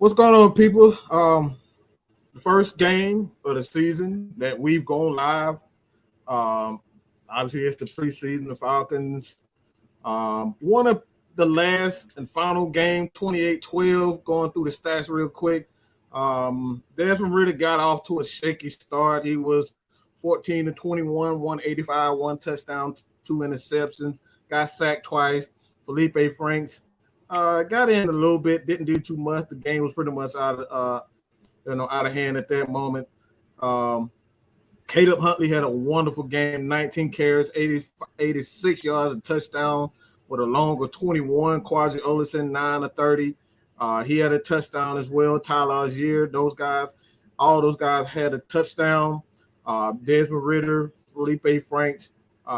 What's going on, people? The first game of the season that we've gone live. Obviously, it's the preseason. The Falcons won the last and final game, 28-12. Going through the stats real quick. Desmond Ridder got off to a shaky start. He was 14-21, 185, 1 touchdown, 2 interceptions. Got sacked twice. Felipe Franks got in a little bit, didn't do too much. The game was pretty much out of hand at that moment. Caleb Huntley had a wonderful game, 19 carries, 86 yards, a touchdown with a long of 21. Quadri Olison, 9 of 30. He had a touchdown as well. Tyler Algier, all those guys had a touchdown. Desmond Ridder, Felipe Franks,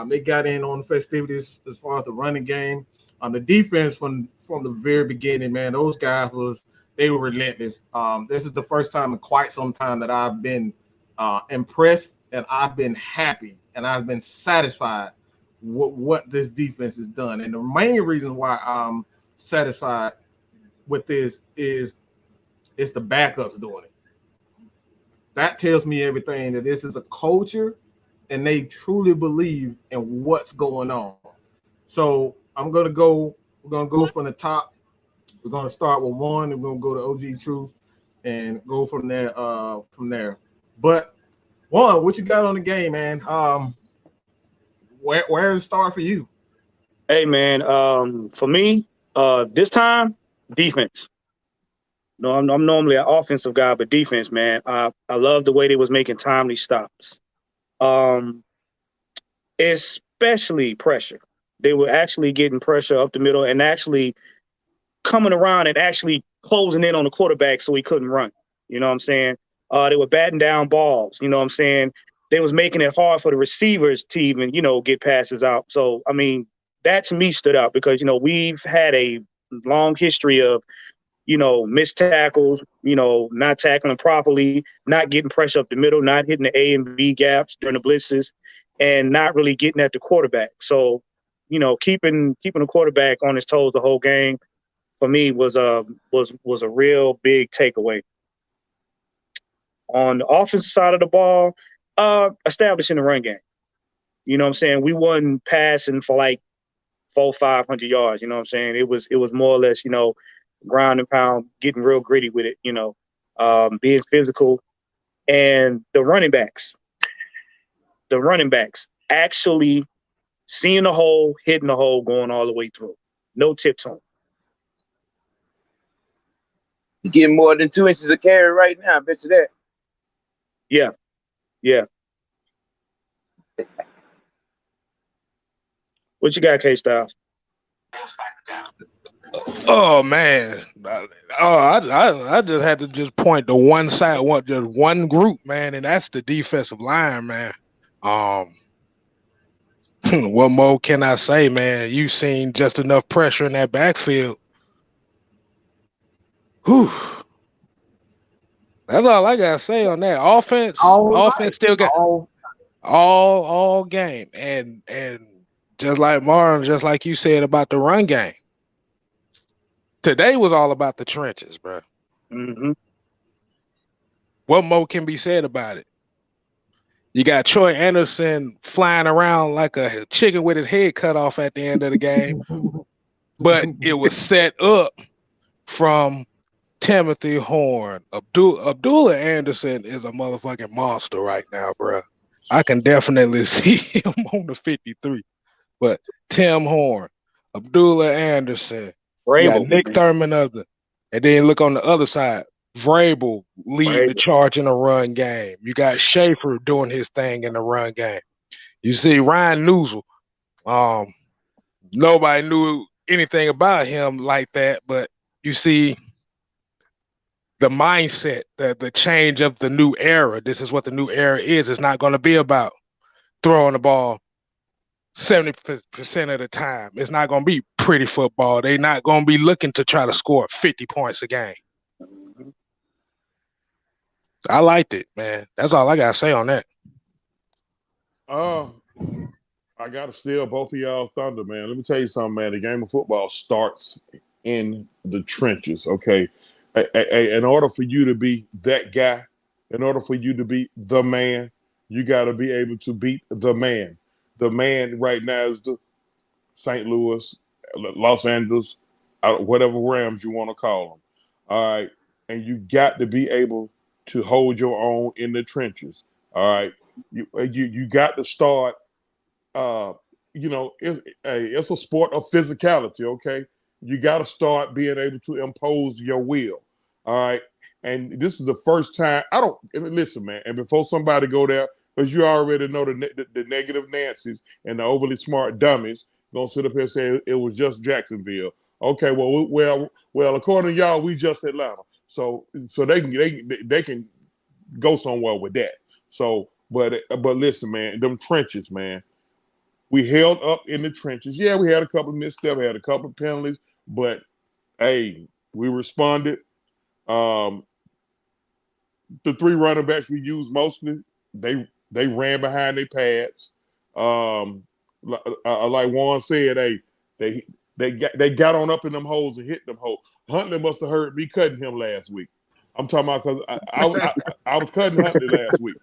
they got in on the festivities as far as the running game. The defense from the very beginning, man, those guys they were relentless. This is the first time in quite some time that I've been impressed, and I've been happy, and I've been satisfied with what this defense has done. And the main reason why I'm satisfied with this is it's the backups doing it. That tells me everything, that this is a culture, and they truly believe in what's going on. So we're gonna go from the top. We're gonna start with one, and we're gonna go to OG Truth and go from there. But one, what you got on the game, man? Where to start for you? Hey man, for me, this time, defense. No, I'm normally an offensive guy, but defense, man. I love the way they was making timely stops. Especially pressure. They were actually getting pressure up the middle and actually coming around and actually closing in on the quarterback so he couldn't run. You know what I'm saying? They were batting down balls. You know what I'm saying? They was making it hard for the receivers to even, get passes out. So, I mean, that to me stood out because, we've had a long history of, missed tackles, not tackling properly, not getting pressure up the middle, not hitting the A and B gaps during the blitzes, and not really getting at the quarterback. So, keeping the quarterback on his toes the whole game for me was a real big takeaway. On the offensive side of the ball, establishing the run game. You know what I'm saying? We wasn't passing for like 400-500 yards. You know what I'm saying? It was more or less, ground and pound, getting real gritty with it, being physical. And the running backs actually seeing the hole, hitting the hole, going all the way through. No tiptoeing. You getting more than 2 inches of carry right now, I bet you that. Yeah. What you got, K-Styles? Oh man! I just had to just point to one side, just one group, man, and that's the defensive line, man. What more can I say, man? You've seen just enough pressure in that backfield. Whew. That's all I gotta say on that. Offense still got all game, and just like Marlon, just like you said about the run game. Today was all about the trenches, bro. Mm-hmm. What more can be said about it? You got Troy Andersen flying around like a chicken with his head cut off at the end of the game, but it was set up from Timothy Horn. Abdullah Andersen is a motherfucking monster right now, bro. I can definitely see him on the 53. But Tim Horn, Abdullah Andersen, you got Nick Thurman and then look on the other side, Vrabel leading the charge in the run game. You got Schaefer doing his thing in the run game. You see Ryan Newsel. Nobody knew anything about him like that, but you see the mindset, the change of the new era. This is what the new era is. It's not going to be about throwing the ball 70% of the time. It's not going to be pretty football. They're not going to be looking to try to score 50 points a game. I liked it, man. That's all I got to say on that. I got to steal both of y'all thunder, man. Let me tell you something, man. The game of football starts in the trenches, okay? In order for you to be that guy, in order for you to be the man, you got to be able to beat the man. The man right now is the St. Louis, Los Angeles, whatever Rams you want to call them. All right. And you got to be able to hold your own in the trenches. All right. You got to start, it's a sport of physicality, okay? You got to start being able to impose your will. All right. And this is the first time listen, man. And before somebody go there, because you already know the negative Nancy's and the overly smart dummies gonna sit up here and say it was just Jacksonville. Okay, well, according to y'all, we just Atlanta. So they can go somewhere with that. So, but listen, man, them trenches, man. We held up in the trenches. Yeah, we had a couple of missteps, had a couple of penalties, but hey, we responded. The 3 running backs we used mostly, they ran behind their pads. Like Juan said, they got on up in them holes and hit them holes. Huntley must have heard me cutting him last week. I'm talking about because I was cutting Huntley last week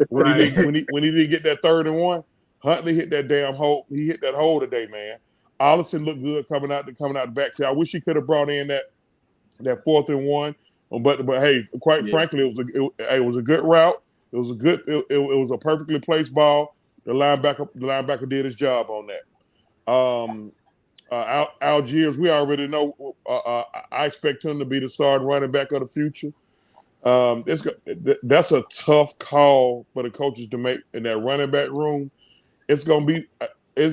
when he didn't get that 3rd and 1. Huntley hit that damn hole. He hit that hole today, man. Andersen looked good coming out the backfield. I wish he could have brought in that 4th and 1. But hey, quite frankly, it was a good route. It was a perfectly placed ball. The linebacker did his job on that. Algiers, we already know. I expect him to be the starting running back of the future. That's a tough call for the coaches to make in that running back room. It's gonna be a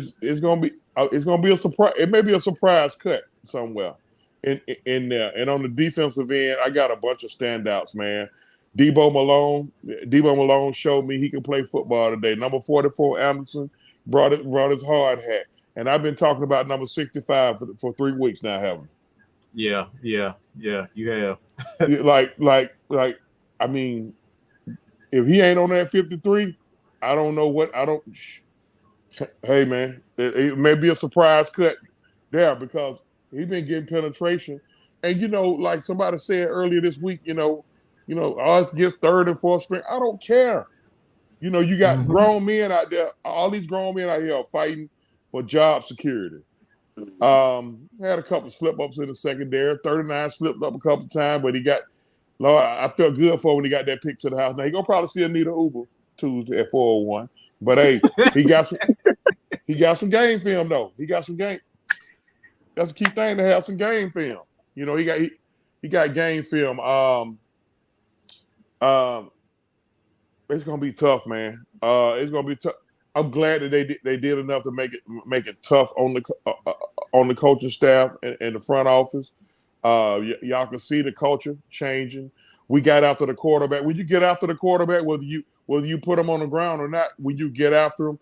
surprise. It may be a surprise cut somewhere in there. And on the defensive end, I got a bunch of standouts, man. Debo Malone showed me he can play football today. Number 44, Andersen, brought his hard hat. And I've been talking about number 65 for 3 weeks now, haven't I? Yeah, you have. I mean, if he ain't on that 53, I don't know what hey, man, it may be a surprise cut there because he's been getting penetration. And, like somebody said earlier this week, us gets 3rd and 4th string. I don't care. You got grown men out there. All these grown men out here are fighting for job security. Had a couple of slip-ups in the secondary. 39 slipped up a couple of times, but I felt good for when he got that pick to the house. Now, he going to probably still need an Uber Tuesday at 401. But, hey, he got some game film, though. He got some game. That's a key thing to have some game film. He got game film. It's gonna be tough, man. It's gonna be tough. I'm glad that they did enough to make it tough on the coaching staff and the front office. Y'all can see the culture changing. We got after the quarterback. When you get after the quarterback, whether you put him on the ground or not, when you get after him,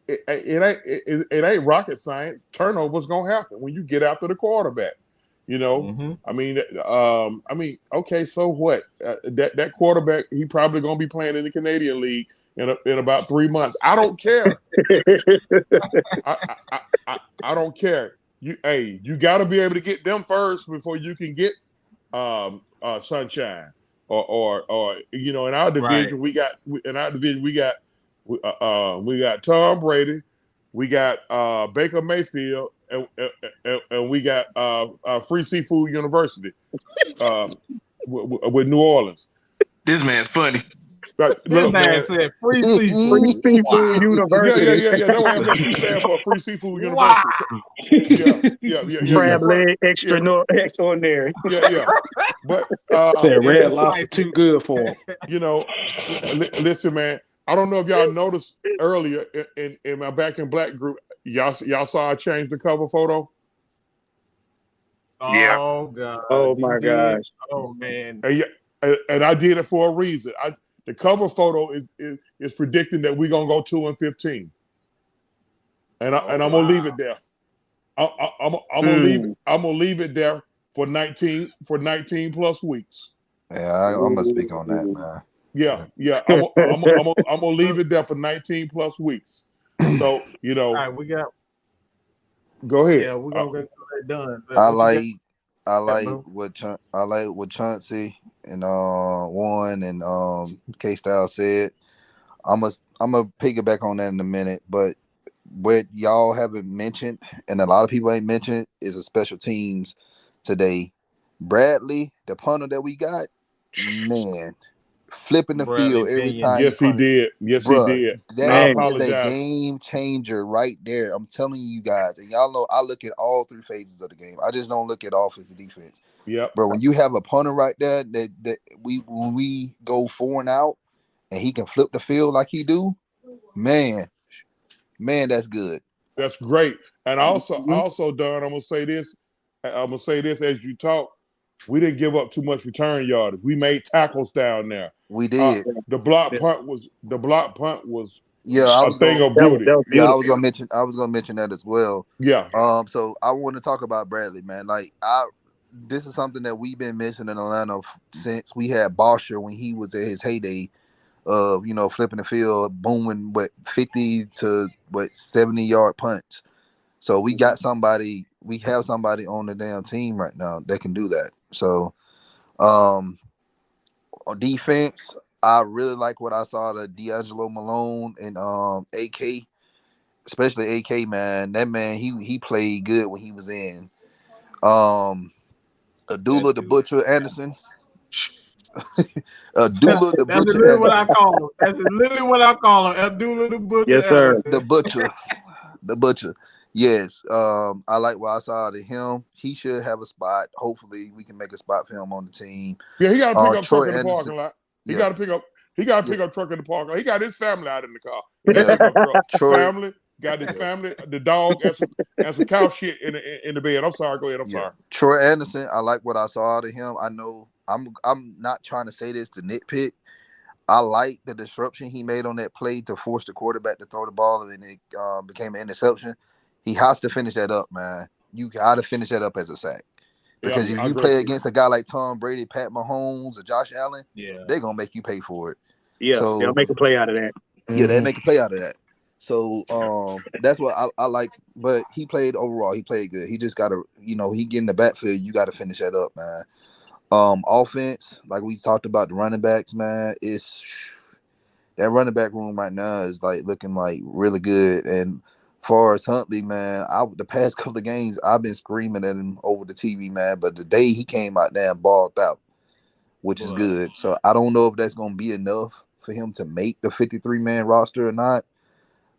it ain't rocket science. Turnover's gonna happen when you get after the quarterback. I mean, okay, so what? That quarterback, he probably gonna be playing in the Canadian League in about 3 months. I don't care. I don't care. You got to be able to get them first before you can get Sunshine or in our division we got Tom Brady, we got Baker Mayfield, and we got Free Seafood University with New Orleans. This man's funny. This man said Free Seafood University. Yeah. That's what FSU stands for, Free Seafood University. Yeah. Crab leg extraordinary. Yeah. But said Red Lobster too good for him. Listen, man. I don't know if y'all noticed earlier in my Back in Black group, y'all saw I changed the cover photo. Oh God! Oh my gosh! Oh man! And I did it for a reason. The cover photo is predicting that we're gonna go 2-15, and I'm gonna leave it there. I'm gonna leave it there for 19 plus weeks. Yeah, I'm gonna speak on that, man. Yeah. I'm gonna leave it there for 19 plus weeks. So all right, we got. Go ahead. Yeah, we're gonna get that done. I like what Chauncey and Warren and K Style said. I'm a piggyback on that in a minute, but what y'all haven't mentioned, and a lot of people ain't mentioned, is a special teams today. Bradley, the punter that we got, man, flipping the Bradley field every Pinion. time. Yes, he did. Yes, he Bruh, did. I that is a apologize. game changer right there. I'm telling you guys, and y'all know I look at all three phases of the game. I just don't look at offense and defense. Yep. Bro, when you have a punter right there that when we go 4 and out and he can flip the field like he do, man, that's good. That's great. And also, Don, I'm gonna say this as you talk. We didn't give up too much return yardage. We made tackles down there. We did. The block punt was Yeah, I a was thing gonna, of beauty. I was gonna mention that as well. Yeah. So I want to talk about Bradley, man. Like this is something that we've been missing in Atlanta since we had Bosher when he was at his heyday of, flipping the field, booming 50 to 70-yard punts. So we have somebody on the damn team right now that can do that. So on defense, I really like what I saw to D'Angelo Malone and AK, especially AK, man. That man, he played good when he was in. Abdullah the Butcher Andersen. Abdullah the That's Butcher. literally what I call him. That's literally what I call him. Abdullah the Butcher. Yes, sir. Andersen. The Butcher. Yes. I like what I saw to him. He should have a spot. Hopefully, we can make a spot for him on the team. Yeah, he got to pick up Troy truck in the Andersen. parking lot. He Yeah. got to pick up. He got to pick up truck in the parking lot. He got his family out in the car. He Yeah. got to pick up truck. Troy- Family got his family, the dog, and some cow shit in the bed. I'm sorry. Go ahead. I'm sorry. Troy Andersen. I like what I saw to him. I know I'm not trying to say this to nitpick. I like the disruption he made on that play to force the quarterback to throw the ball, and it became an interception. He has to finish that up, man. You got to finish that up as a sack. Because if you play against a guy like Tom Brady, Pat Mahomes, or Josh Allen, they're going to make you pay for it. Yeah, so, they'll make a play out of that. Yeah, they make a play out of that. So that's what I like. But he played overall. He played good. He just got to, he get in the backfield. You got to finish that up, man. Offense, like we talked about the running backs, man, that running back room right now is looking really good. And far as Huntley, man, the past couple of games I've been screaming at him over the TV, man. But the day he came out there and balled out, which is good. So I don't know if that's gonna be enough for him to make the 53-man roster or not.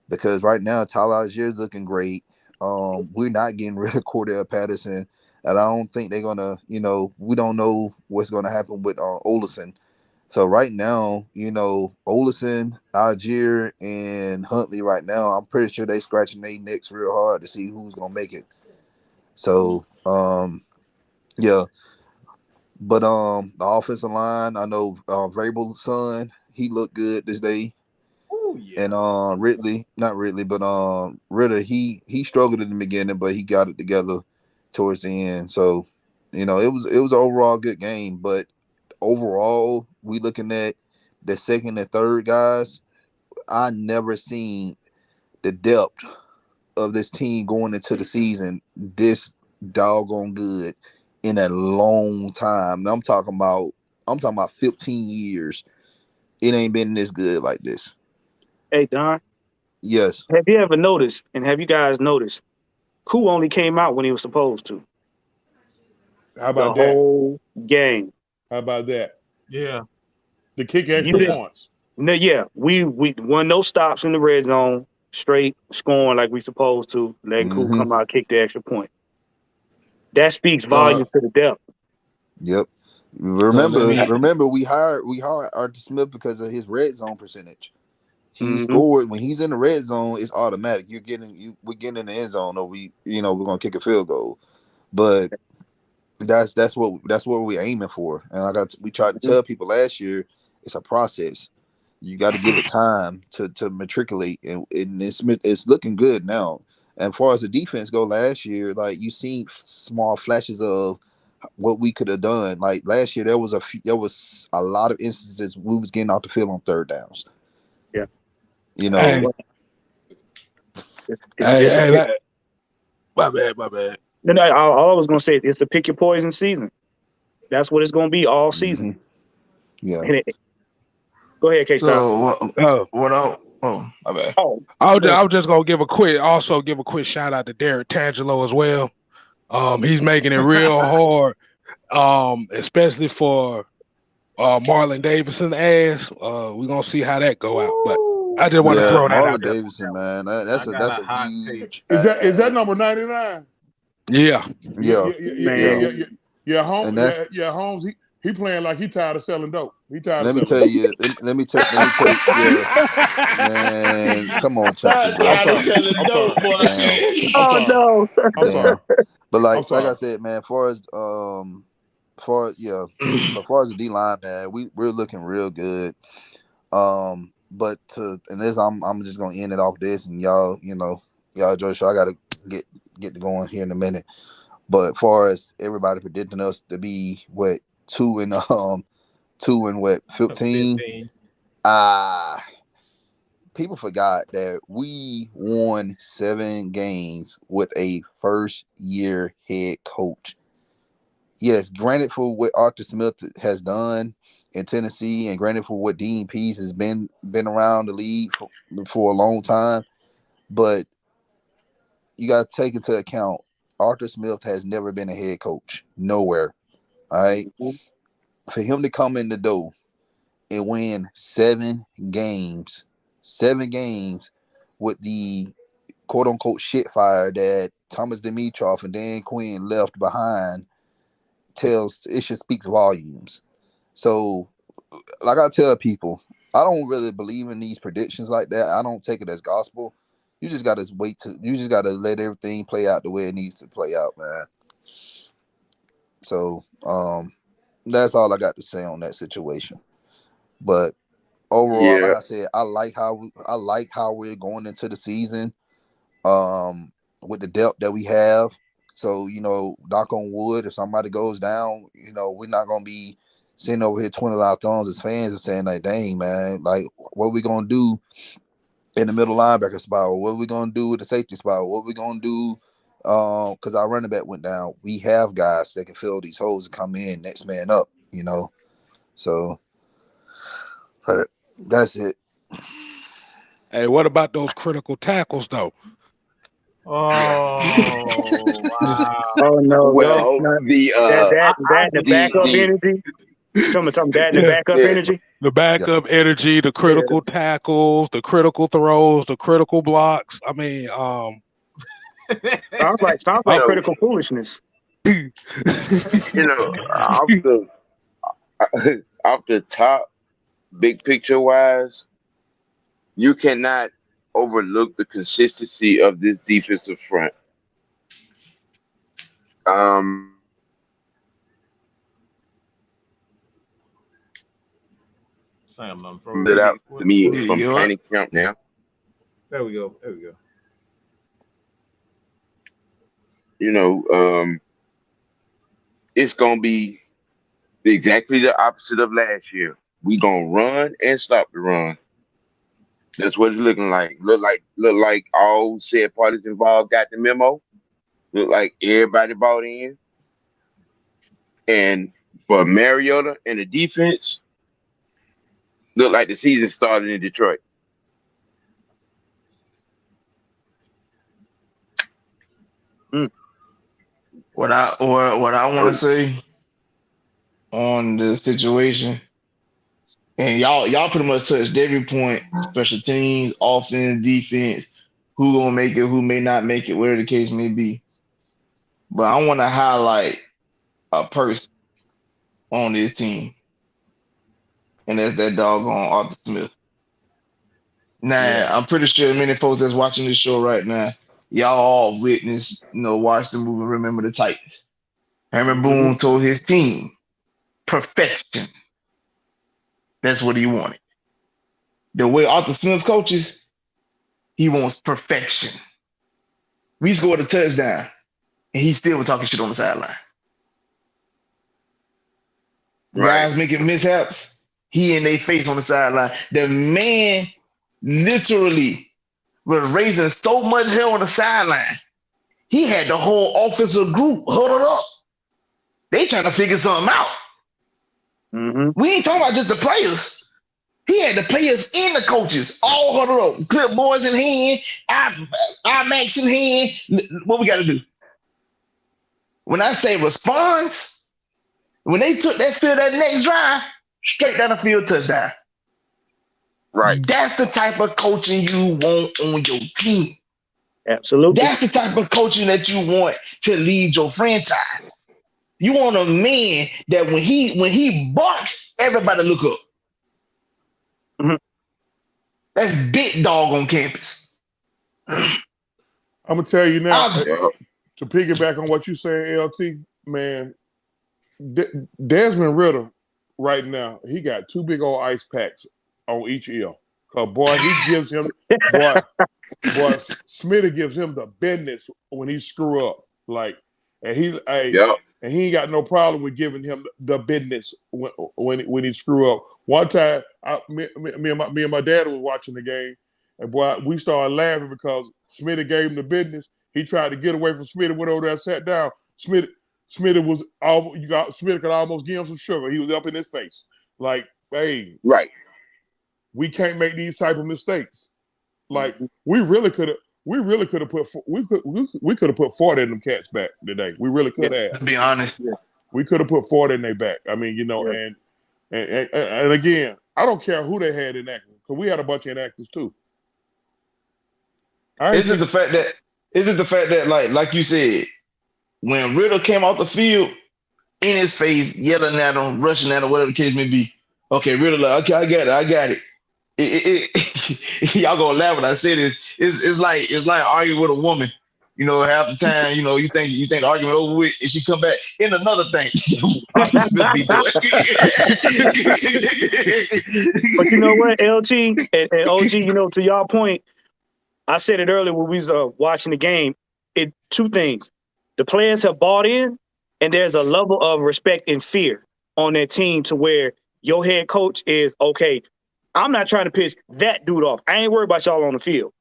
Because right now Tyler Allgeier's looking great. We're not getting rid of Cordell Patterson. And I don't think they're going to, we don't know what's going to happen with Olsen. So right now, Olsen, Allgeier, and Huntley right now, I'm pretty sure they scratching their necks real hard to see who's going to make it. So, yeah. But the offensive line, I know Vrabel's son, he looked good this day. Ooh, yeah. And Ridder, he struggled in the beginning, but he got it together towards the end. So, it was an overall good game. But overall, we looking at the second and third guys. I never seen the depth of this team going into the season this doggone good in a long time. And I'm talking about 15 years. It ain't been this good like this. Hey, Don. Yes. Have you ever noticed, and have you guys noticed, Koo only came out when he was supposed to? How about the that? whole game. How about that? Yeah. The kick extra points. No, yeah. We won no stops in the red zone, straight scoring like we supposed to, letting Koo come out, kick the extra point. That speaks volumes to the depth. Yep. Remember, we hired Arthur Smith because of his red zone percentage. He scored when he's in the red zone. It's automatic. We're getting in the end zone, or we're gonna kick a field goal. But that's what we're aiming for. And we tried to tell people last year, it's a process. You got to give it time to matriculate, and it's looking good now. And as far as the defense go, last year, you seen small flashes of what we could have done. Like last year, there was a lot of instances we was getting off the field on third downs. Yeah, My bad. Then all I was gonna say is to pick your poison season. That's what it's gonna be all season. Yeah. Go ahead, K. Stop. So my bad. Oh, I was just gonna give a quick shout out to Derek Tangelo as well. He's making it real hard, especially for Marlon Davidson ass. We're gonna see how that go out. But I just want to throw that out Marlon there. Davidson, man. That's a huge. Is that number 99? Yeah. Yeah, Holmes. He playing like he tired of selling dope. Let me tell you. Yeah, man. Come on, Chelsea, bro. Tired of selling dope, boy. Oh no. I'm sorry. But like I said, man, as far as the D line, man, we're looking real good. But I'm just gonna end it off this, and y'all enjoy the show. I gotta get to going here in a minute. But as far as everybody predicting us to be 2 and 15. People forgot that we won 7 games with a first-year head coach. Yes, granted for what Arthur Smith has done in Tennessee, and granted for what Dean Pease has been around the league for a long time, but you got to take into account Arthur Smith has never been a head coach nowhere. All right, for him to come in the door and win 7 games with the quote unquote shit fire that Thomas Dimitroff and Dan Quinn left behind speaks volumes. So, like I tell people, I don't really believe in these predictions like that. I don't take it as gospel. You just gotta let everything play out the way it needs to play out, man. So, that's all I got to say on that situation. But overall, like I said, I like how we're going into the season, with the depth that we have. So, knock on wood, if somebody goes down, we're not gonna be sitting over here twiddling our thumbs as fans and saying like, dang, man, like, what are we gonna do in the middle linebacker spot? What are we gonna do with the safety spot? What are we gonna do? Because our running back went down. We have guys that can fill these holes and come in next man up, So that's it. Hey, what about those critical tackles though? Oh, wow. Oh no. Well, the backup energy. Something that the backup energy. The backup energy, the critical tackles, the critical throws, the critical blocks. I mean, sounds like critical foolishness. Off the top, big picture wise, you cannot overlook the consistency of this defensive front. Sam, I'm it out to me from training camp now. There we go. It's gonna be exactly the opposite of last year. We gonna run and stop the run. That's what it's looking like. Look like all said parties involved got the memo. Look like everybody bought in. And for Mariota and the defense, look like the season started in Detroit. What I want to say on the situation, and y'all pretty much touched every point: special teams, offense, defense, who gonna make it, who may not make it, whatever the case may be. But I want to highlight a person on this team, and that's that doggone Arthur Smith. Now, I'm pretty sure many folks that's watching this show right now, y'all all witnessed, watched the movie Remember the Titans. Herman Boone told his team, perfection. That's what he wanted. The way Arthur Smith coaches, he wants perfection. We scored a touchdown, and he still was talking shit on the sideline. Right. Guys making mishaps, he in their face on the sideline. The man literally was raising so much hell on the sideline. he had the whole offensive group huddled up. They trying to figure something out. Mm-hmm. We ain't talking about just the players. He had the players and the coaches all huddled up, clipboards in hand, IMAX in hand. What we got to do? When I say response, when they took that field that next drive, straight down the field, touchdown. Right. That's the type of coaching you want on your team. Absolutely. That's the type of coaching that you want to lead your franchise. You want a man that when he barks, everybody look up. Mm-hmm. That's big dog on campus. I'm gonna tell you now, Yeah. to piggyback on what you saying, LT, man, Desmond Ridder right now, he got 2 big old ice packs on each ear. Cause boy, he gives him boy Smitty gives him the business when he screw up. Like, and he ain't got no problem with giving him the business when he screw up. One time, me and my dad was watching the game, and boy, we started laughing because Smitty gave him the business. He tried to get away from Smitty, went over there, sat down. Smitty could almost give him some sugar. He was up in his face, like, hey, Right. we can't make these type of mistakes. Like, we could have put 40 in them cats back today. We really could have. To be honest, We could have put 40 in their back. I mean, you know, and again, I don't care who they had inactive, because we had a bunch of inactives too. Is it the fact that like you said, when Ridder came off the field, in his face, yelling at him, rushing at him, whatever the case may be. Okay, Ridder, like, okay, I got it. Y'all gonna laugh when I say this. It's like arguing with a woman. You know, half the time, you know, you think the argument over with, and she come back in another thing. But you know what, LT and OG, you know, to y'all point, I said it earlier when we was watching the game. Two things: the players have bought in, and there's a level of respect and fear on their team to where your head coach is okay. I'm not trying to piss that dude off. I ain't worried about y'all on the field.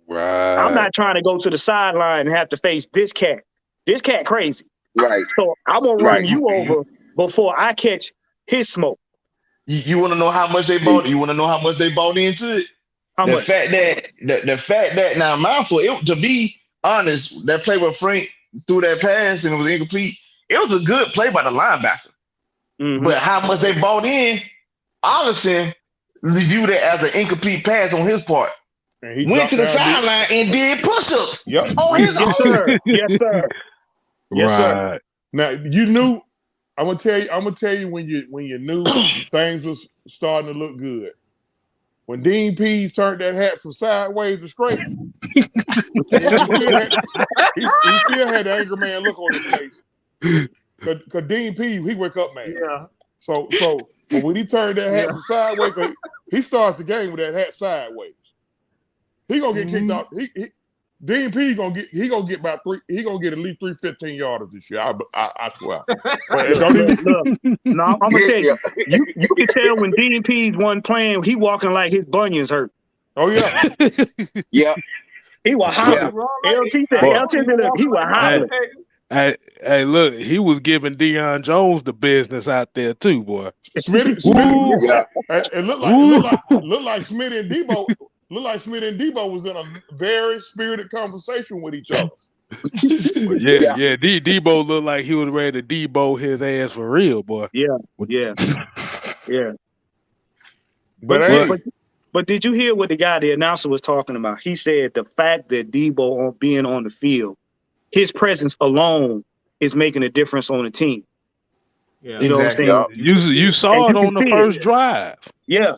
Right. I'm not trying to go to the sideline and have to face this cat. This cat crazy. Right. So I'm gonna run you over before I catch his smoke. You want to know how much they bought? You want to know how much they bought into it? How much? The fact that now, mindful. To be honest, that play with Frank threw that pass and it was incomplete. It was a good play by the linebacker. Mm-hmm. But how much they bought in, Andersen viewed it as an incomplete pass on his part. And Went to the sideline and did push-ups on his Yes, own. sir. Yes, sir. Yes, sir. Right. Now you knew. I'm gonna tell you when you knew things was starting to look good. When Dean Pease turned that hat from sideways to straight, he still had the angry man look on his face. Cause Dean Pease, he wake up man. Yeah. So but when he turned that hat from sideways, he starts the game with that hat sideways. He gonna get kicked off. Dean P gonna get about three. He gonna get at least 3 15-yarders this year. I swear. Don't even look. No, I'm gonna tell you. You can tell when Dean P's wasn't playing. He walking like his bunions hurt. Oh yeah. Yeah. He was hollering. LT said he was hollering. Hey, look, he was giving Deion Jones the business out there too, boy. Smitty, Yeah. it looked like Smitty and Debo. Looked like Smitty and Debo was in a very spirited conversation with each other. Yeah. Debo looked like he was ready to Debo his ass for real, boy. Yeah. But did you hear what the announcer was talking about? He said the fact that Debo being on the field, his presence alone is making a difference on the team. Yeah. You know what I'm saying? You saw it on the first drive. Yeah.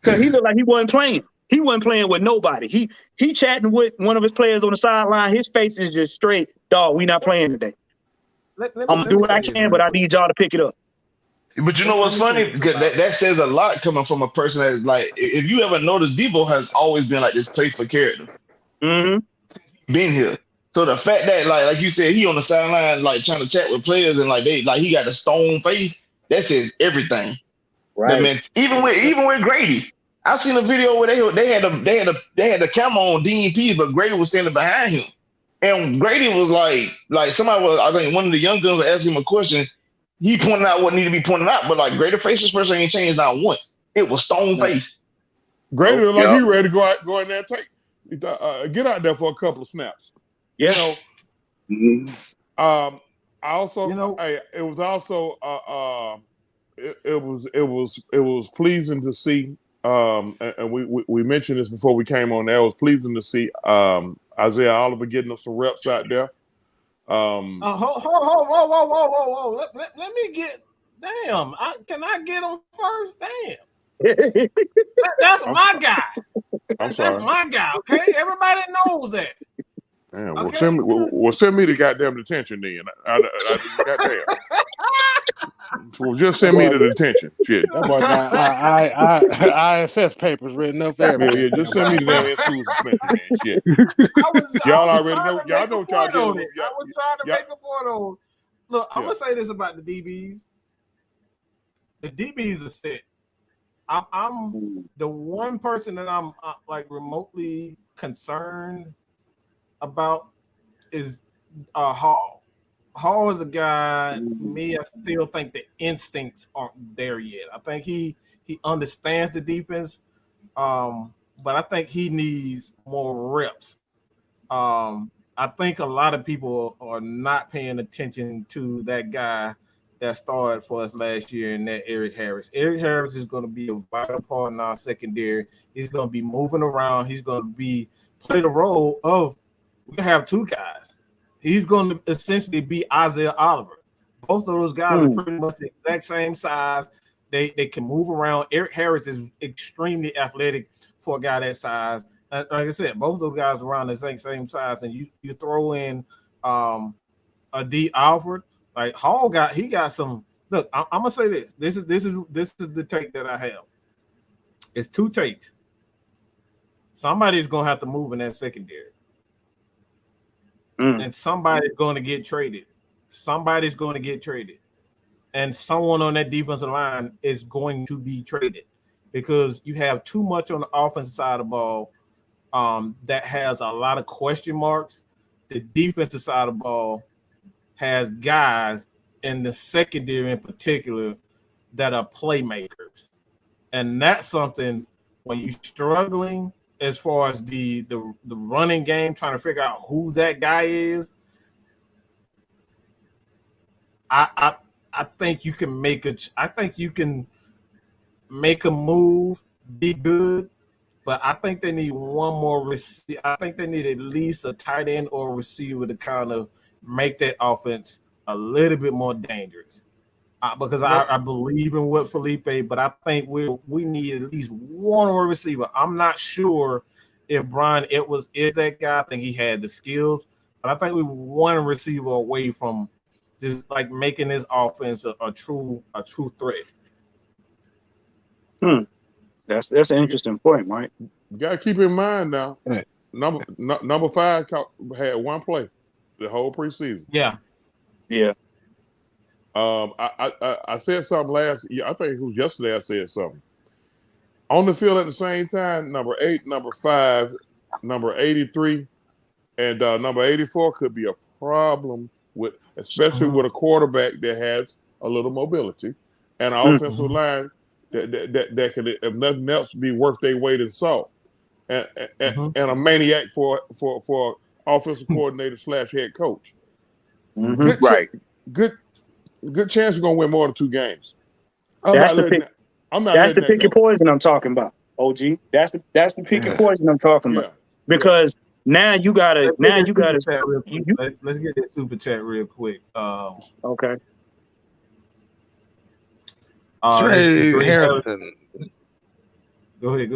Because he looked like he wasn't playing. He wasn't playing with nobody. He chatting with one of his players on the sideline. His face is just straight, dog, we not playing today. I'm going to do what I can, but I need y'all to pick it up. But you know what's funny? Because that says a lot coming from a person that's like, if you ever noticed, Debo has always been like this playful character. Mm-hmm. Been here. So the fact that, like you said, he on the sideline, like trying to chat with players and he got a stone face, that says everything. Right. Man, even with Grady. I've seen a video where they had the camera on Dean Pease, but Grady was standing behind him. And Grady was like somebody was, I think one of the young guns was asking him a question. He pointed out what needed to be pointed out, but like Grady's facial expression ain't changed not once. It was stone face. Grady looked like Yeah. he ready to go in there and take get out there for a couple of snaps. Yeah. Mhm. I also, You know- it was also it was pleasing to see. And we mentioned this before we came on there. It was pleasing to see Isaiah Oliver getting us some reps out there. Whoa. Let me get. Damn, can I get him first? Damn, that's my guy. I'm That's sorry. my guy. Okay, everybody knows that. Damn, Okay. send me the goddamn detention then. Goddamn. Well, just send me the detention. Shit. That boy got ISS papers written up there. Yeah, just send me the damn in-school suspension, man. Shit. Y'all already know. Y'all know what y'all doing. I was trying to make a point on. Look, I'm gonna say this about the DBs. The DBs are set. I'm the one person that I'm like remotely concerned about is Hall. Hall is a guy. Me, I still think the instincts aren't there yet. I think he understands the defense, but I think he needs more reps. I think a lot of people are not paying attention to that guy that started for us last year, and that Eric Harris. Eric Harris is going to be a vital part in our secondary. He's going to be moving around. He's going to play the role of, we have two guys. He's going to essentially be Isaiah Oliver. Both of those guys are pretty much the exact same size. They can move around. Eric Harris is extremely athletic for a guy that size. Like I said, both of those guys are around the same size, and you throw in a D. Alford. Like Hall got some. Look, I'm gonna say this. This is the take that I have. It's two takes. Somebody's gonna have to move in that secondary, and somebody's going to get traded. Somebody's going to get traded, and someone on that defensive line is going to be traded because you have too much on the offensive side of the ball that has a lot of question marks. The defensive side of the ball has guys in the secondary in particular that are playmakers. And that's something when you're struggling as far as the running game, trying to figure out who that guy is. I think you can make a move, be good, but I think they need one more I think they need at least a tight end or a receiver to kind of make that offense a little bit more dangerous. Because I believe in what Felipe, but I think we need at least one more receiver. I'm not sure if Brian Edwards is that guy. I think he had the skills, but I think we one receiver away from just like making this offense a true threat. That's an interesting point, Mike. You gotta keep in mind now. Number 5 had one play the whole preseason. Yeah. I said something last year. I think it was yesterday. I said something on the field at the same time. Number 8, number 5, number 83, and number 84 could be a problem especially with a quarterback that has a little mobility and an offensive line that can, if nothing else, be worth their weight in salt. And a maniac for offensive coordinator / head coach. Good chance you're gonna win more than 2 games. That's the pick your poison I'm talking about, OG. That's the pick your poison I'm talking about. Because now you gotta let's get that super chat real quick. Okay. Harrison. Go ahead.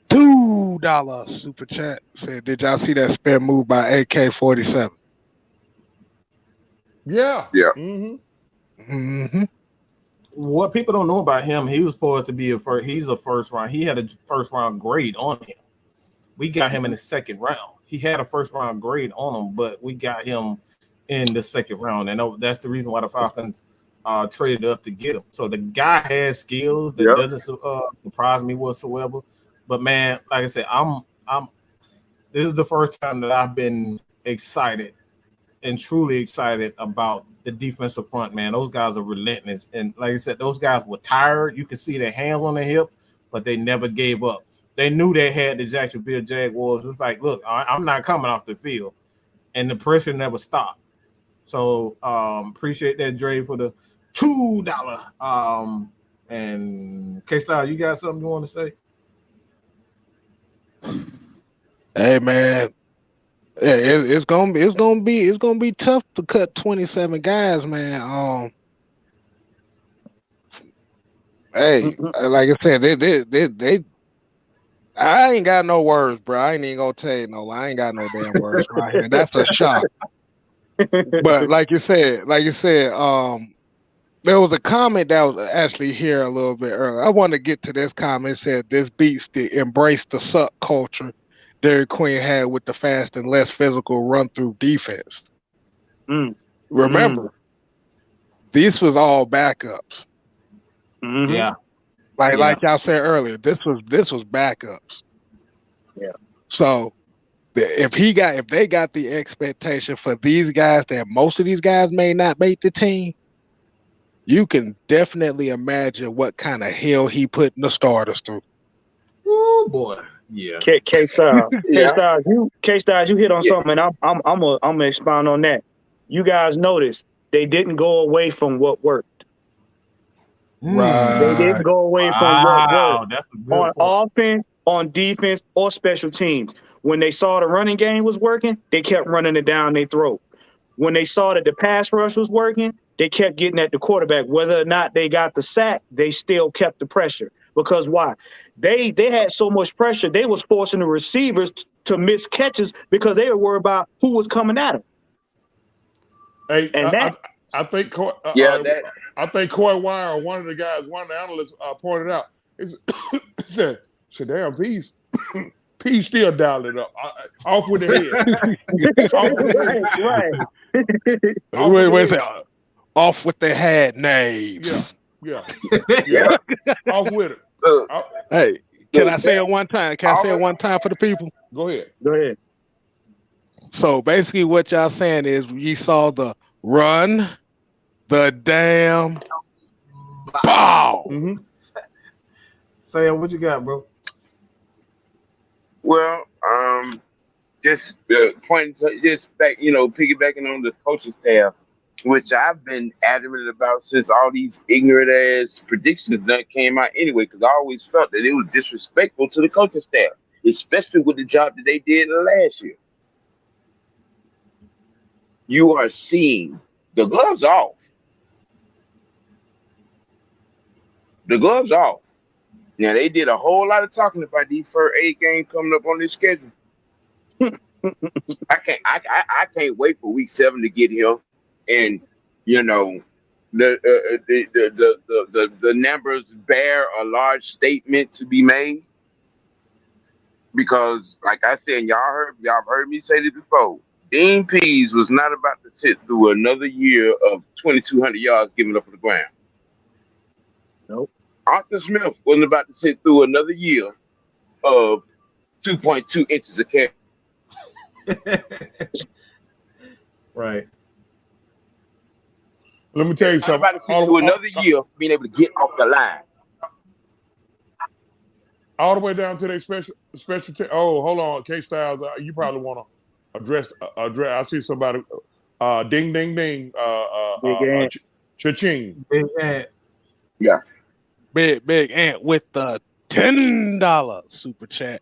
$2 super chat said, "Did y'all see that spare move by AK-47?" Yeah. What people don't know about him, he was supposed to be he's a first round. He had a first round grade on him. We got him in the second round. He had a first round grade on him, but we got him in the second round. And that's the reason why the Falcons traded up to get him. So the guy has skills that doesn't surprise me whatsoever. But man, like I said, this is the first time that I've been excited and truly excited about the defensive front, man. Those guys are relentless. And like I said, those guys were tired. You could see their hands on their hip, but they never gave up. They knew they had the Jacksonville Jaguars. It was like, look, I'm not coming off the field. And the pressure never stopped. So appreciate that, Dre, for the $2. And K-Style, you got something you want to say? Hey, man. Yeah, it's gonna be tough to cut 27 guys, man. Hey, like I said, they I ain't got no words, bro. I ain't even gonna tell you no. I ain't got no damn words right here. That's a shock. But like you said, there was a comment that was actually here a little bit earlier. I want to get to this comment. It said this beats the embrace the suck culture Dairy Queen had with the fast and less physical run through defense. Remember, this was all backups. Yeah. Like y'all said earlier, this was backups. Yeah. So if they got the expectation for these guys that most of these guys may not make the team, you can definitely imagine what kind of hell he putting the starters through. Oh boy. Yeah. K-Style, you hit on something, and I'm gonna expound on that. You guys notice they didn't go away from what worked. Right. They didn't go away from what worked. That's a good On point. offense, on defense, or special teams. When they saw the running game was working, they kept running it down their throat. When they saw that the pass rush was working, they kept getting at the quarterback. Whether or not they got the sack, they still kept the pressure. Because why? They had so much pressure, they was forcing the receivers to miss catches because they were worried about who was coming at them. Hey, And I think I think Coy Wire, one of the analysts pointed out, he said, damn, P's still dialed it up. Off with the head. Off with the head. Wait. Off with the head names. Yeah. Off with it. Hey, can I say it one time? Can I say it one time for the people? Go ahead. So basically what y'all saying is you saw the run, the damn ball. Sam, what you got, bro? Well, just piggybacking on the coaching staff, which I've been adamant about since all these ignorant ass predictions that came out anyway, because I always felt that it was disrespectful to the coaching staff, especially with the job that they did last year. You are seeing the gloves off. The gloves off. Now they did a whole lot of talking about these first 8 games coming up on this schedule. I can't wait for week 7 to get here, and the numbers bear a large statement to be made. Because, like I said, y'all heard me say this before. Dean Pease was not about to sit through another year of 2,200 yards given up on the ground. Nope. Arthur Smith wasn't about to sit through another year of 2.2 inches of carry. Right. Let me tell you something. About to sit through another year being able to get off the line. All the way down to their special team. Oh, hold on, K-Styles. You probably want to address. I see somebody. Ding, ding, ding. Cha-ching. Big Ant. Yeah. Big Ant with the $10 super chat.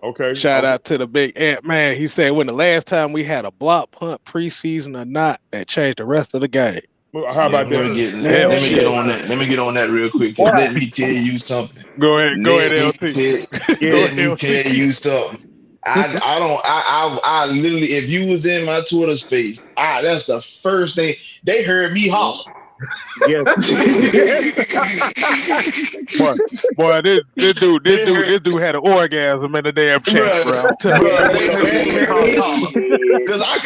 Okay. Shout out to the Big Ant, man. He said when the last time we had a block punt preseason or not, that changed the rest of the game. How about that? Let me get on that. Let me get on that real quick. Cause let me tell you something. Go ahead, LT. Let me tell you something. I literally, if you was in my Twitter space, that's the first thing they heard me holler. Yes. boy, this dude had an orgasm in the damn chat, bro. Because I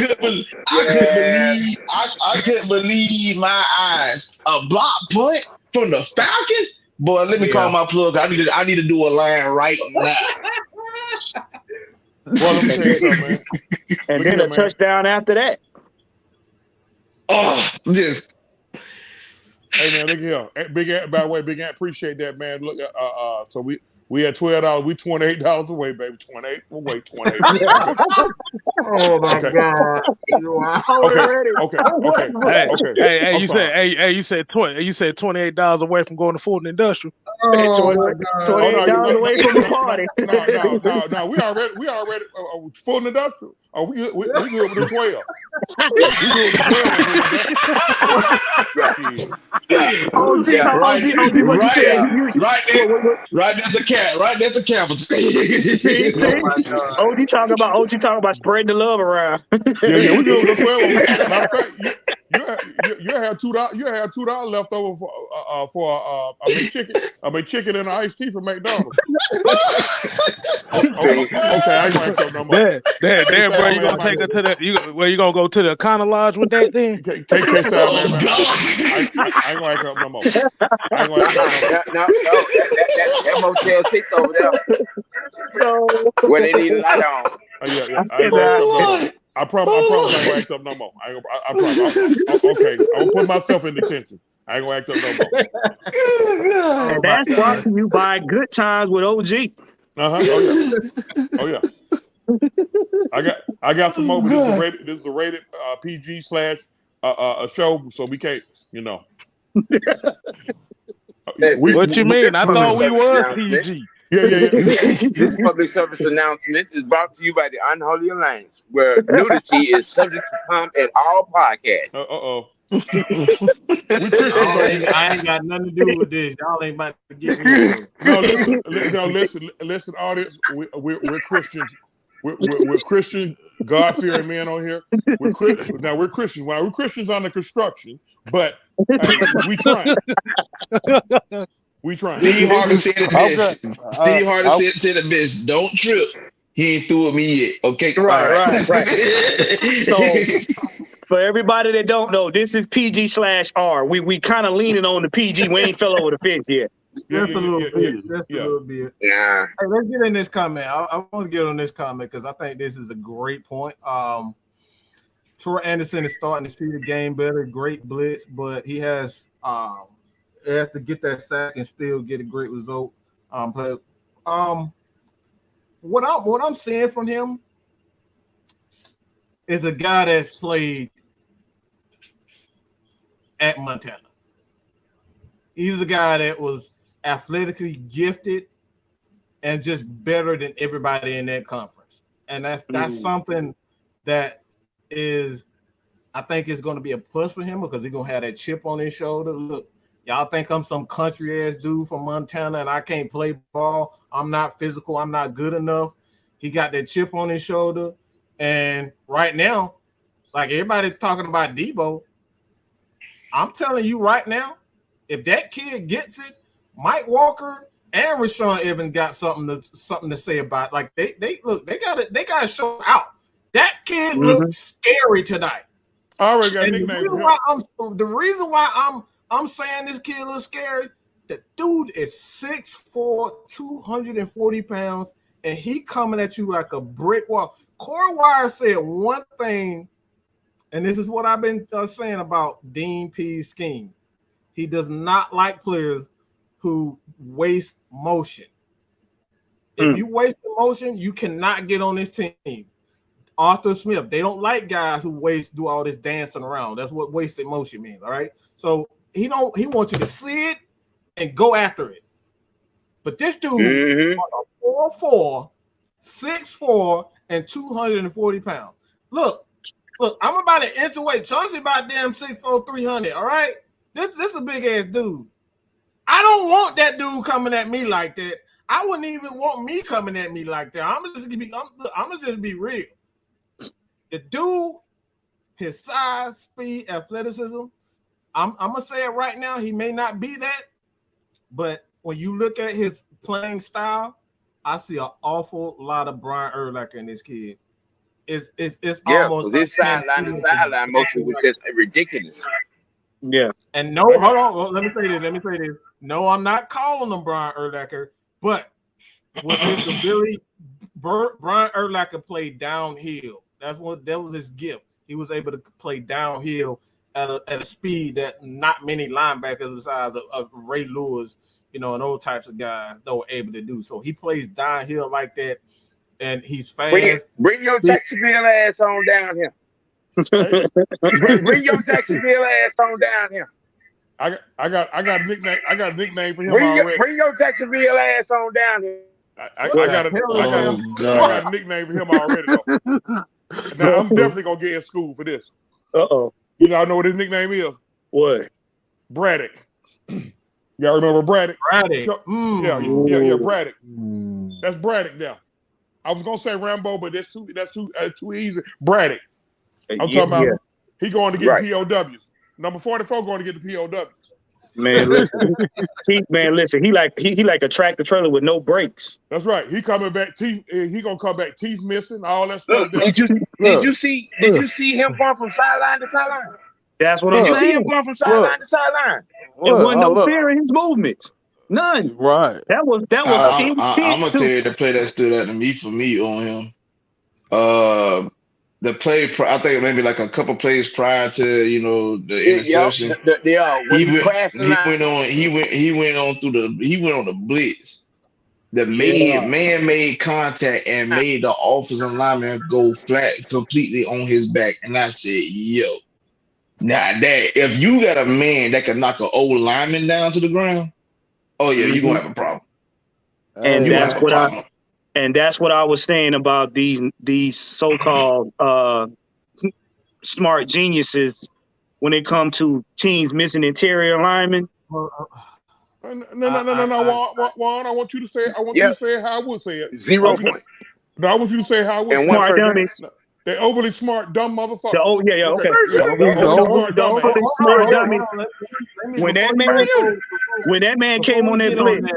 couldn't believe my eyes. A block punt from the Falcons? Boy, let me call my plug. I need to do a line right now. Well, let me tell you something, man. And then a touchdown after that. Oh, just. Hey man, look here. Big Ant, by the way, Big Ant, appreciate that, man. Look, so we had $12. We $28 away, baby. 28. We'll wait 28. Okay. Oh my God! Okay. You said $28 away from going to Fulton Industrial. $28 away from the party. No. We already Fulton Industrial. Oh, we good with the 12. Right there's a cat. Right there's a capital. OG talking about spreading the love around. Yeah, we good with the 12. Matter of fact, you have $2 left over for a McChicken and an iced tea from McDonald's. Okay, I ain't gonna act up no more. Damn, bro, you gonna take her to the you gonna go to the Econo Lodge with that then? I ain't gonna act up no more. No, that Motel 6 over there. Where they need a light on. I ain't gonna act up no more. I promise I ain't gonna act up no more. I promise. Okay, I'm gonna put myself in detention. I ain't gonna act up no more. And that's brought to you by Good Times with OG. Oh yeah. I got some more, but this is a rated PG / a show, so we can't, What you mean? I thought we were PG. Yeah. This public service announcement is brought to you by the Unholy Alliance, where nudity is subject to pump at all podcasts. I ain't got nothing to do with this. Y'all ain't about to get me. Listen, audience. We're Christians. We're Christian, God-fearing men on here. We're Christians. Well, we're Christians under construction, but we trying. We trying. Steve Harvey said it best. Steve Harvey said it best. Don't trip. He ain't through with me yet. Okay. Right. So for everybody that don't know, this is PG/R. We kind of leaning on the PG. We ain't fell over the fence yet. Just a little bit. Yeah. Hey, let's get in this comment. I want to get on this comment because I think this is a great point. Troy Andersen is starting to see the game better. Great blitz, but he has to get that sack and still get a great result. What I'm seeing from him is a guy that's played at Montana. He's a guy that was athletically gifted and just better than everybody in that conference. And that's something that is, I think is going to be a plus for him because he's going to have that chip on his shoulder. Look, y'all think I'm some country ass dude from Montana and I can't play ball. I'm not physical. I'm not good enough. He got that chip on his shoulder. And right now, like everybody talking about Debo, I'm telling you right now, if that kid gets it, Mike Walker and Rashawn Evans got something to say about it. Like they gotta show out. That kid looked scary tonight. I already got a nickname. The reason why I'm saying this kid looks scary, the dude is 6'4", 240 pounds, and he coming at you like a brick wall. Corey Wire said one thing, and this is what I've been saying about Dean P's scheme. He does not like players who waste motion. If you waste motion, you cannot get on this team. Arthur Smith, they don't like guys who do all this dancing around. That's what wasted motion means, all right? So he wants you to see it and go after it. But this dude, 4'4", 6'4", and 240 pounds. Look, I'm about an inch away. Chauncey about damn 6'4", 300, all right? This is a big ass dude. I don't want that dude coming at me like that. I wouldn't even want me coming at me like that. I'm gonna just be real. The dude, his size, speed, athleticism. I'm gonna say it right now. He may not be that, but when you look at his playing style, I see an awful lot of Brian Urlacher in this kid. It's almost this sideline to sideline mostly was just ridiculous. Yeah. And no, hold on. Let me say this. No, I'm not calling him Brian Urlacher, but with his Brian Urlacher played downhill. That was his gift. He was able to play downhill at a speed that not many linebackers besides of Ray Lewis, and those types of guys that were able to do. So he plays downhill like that, and he's fast. Bring your Jacksonville ass on down here. Bring your Jacksonville ass on down here. I got a nickname. I got a nickname for him already. Bring your Jacksonville ass on down here. I got a nickname for him already though. Now I'm definitely gonna get in school for this. Y'all know what his nickname is? What? Braddock. Y'all remember Braddock? Braddock. Yeah, Braddock. That's Braddock now. I was gonna say Rambo, but that's too easy. Braddock. I'm talking about he going to get POWs. Number 44 going to get the POWs. Man, listen. He like a tractor trailer with no brakes. That's right. He coming back. He gonna come back. Teeth missing. All that stuff. Did you see him going from sideline to sideline? That's what I'm saying. Did you see him going from sideline to sideline? There wasn't no fear in his movements. None. Right. That was. I'm gonna tell you the play that stood out to me on him. The play, I think maybe like a couple plays prior to the interception. He went on the blitz. The man made contact and made the offensive lineman go flat completely on his back. And I said, yo, now that if you got a man that can knock an old lineman down to the ground, oh yeah, you're gonna have a problem. And that's what I was saying about these so-called smart geniuses when it comes to teams missing interior linemen. No, Juan. I want you to say it. You to say it how I would say it. 0 point. No, I want you to say it how I would say it. Smart dummies. They're overly smart, dumb motherfuckers. Okay. Overly smart dummies. When that man came on that blitz.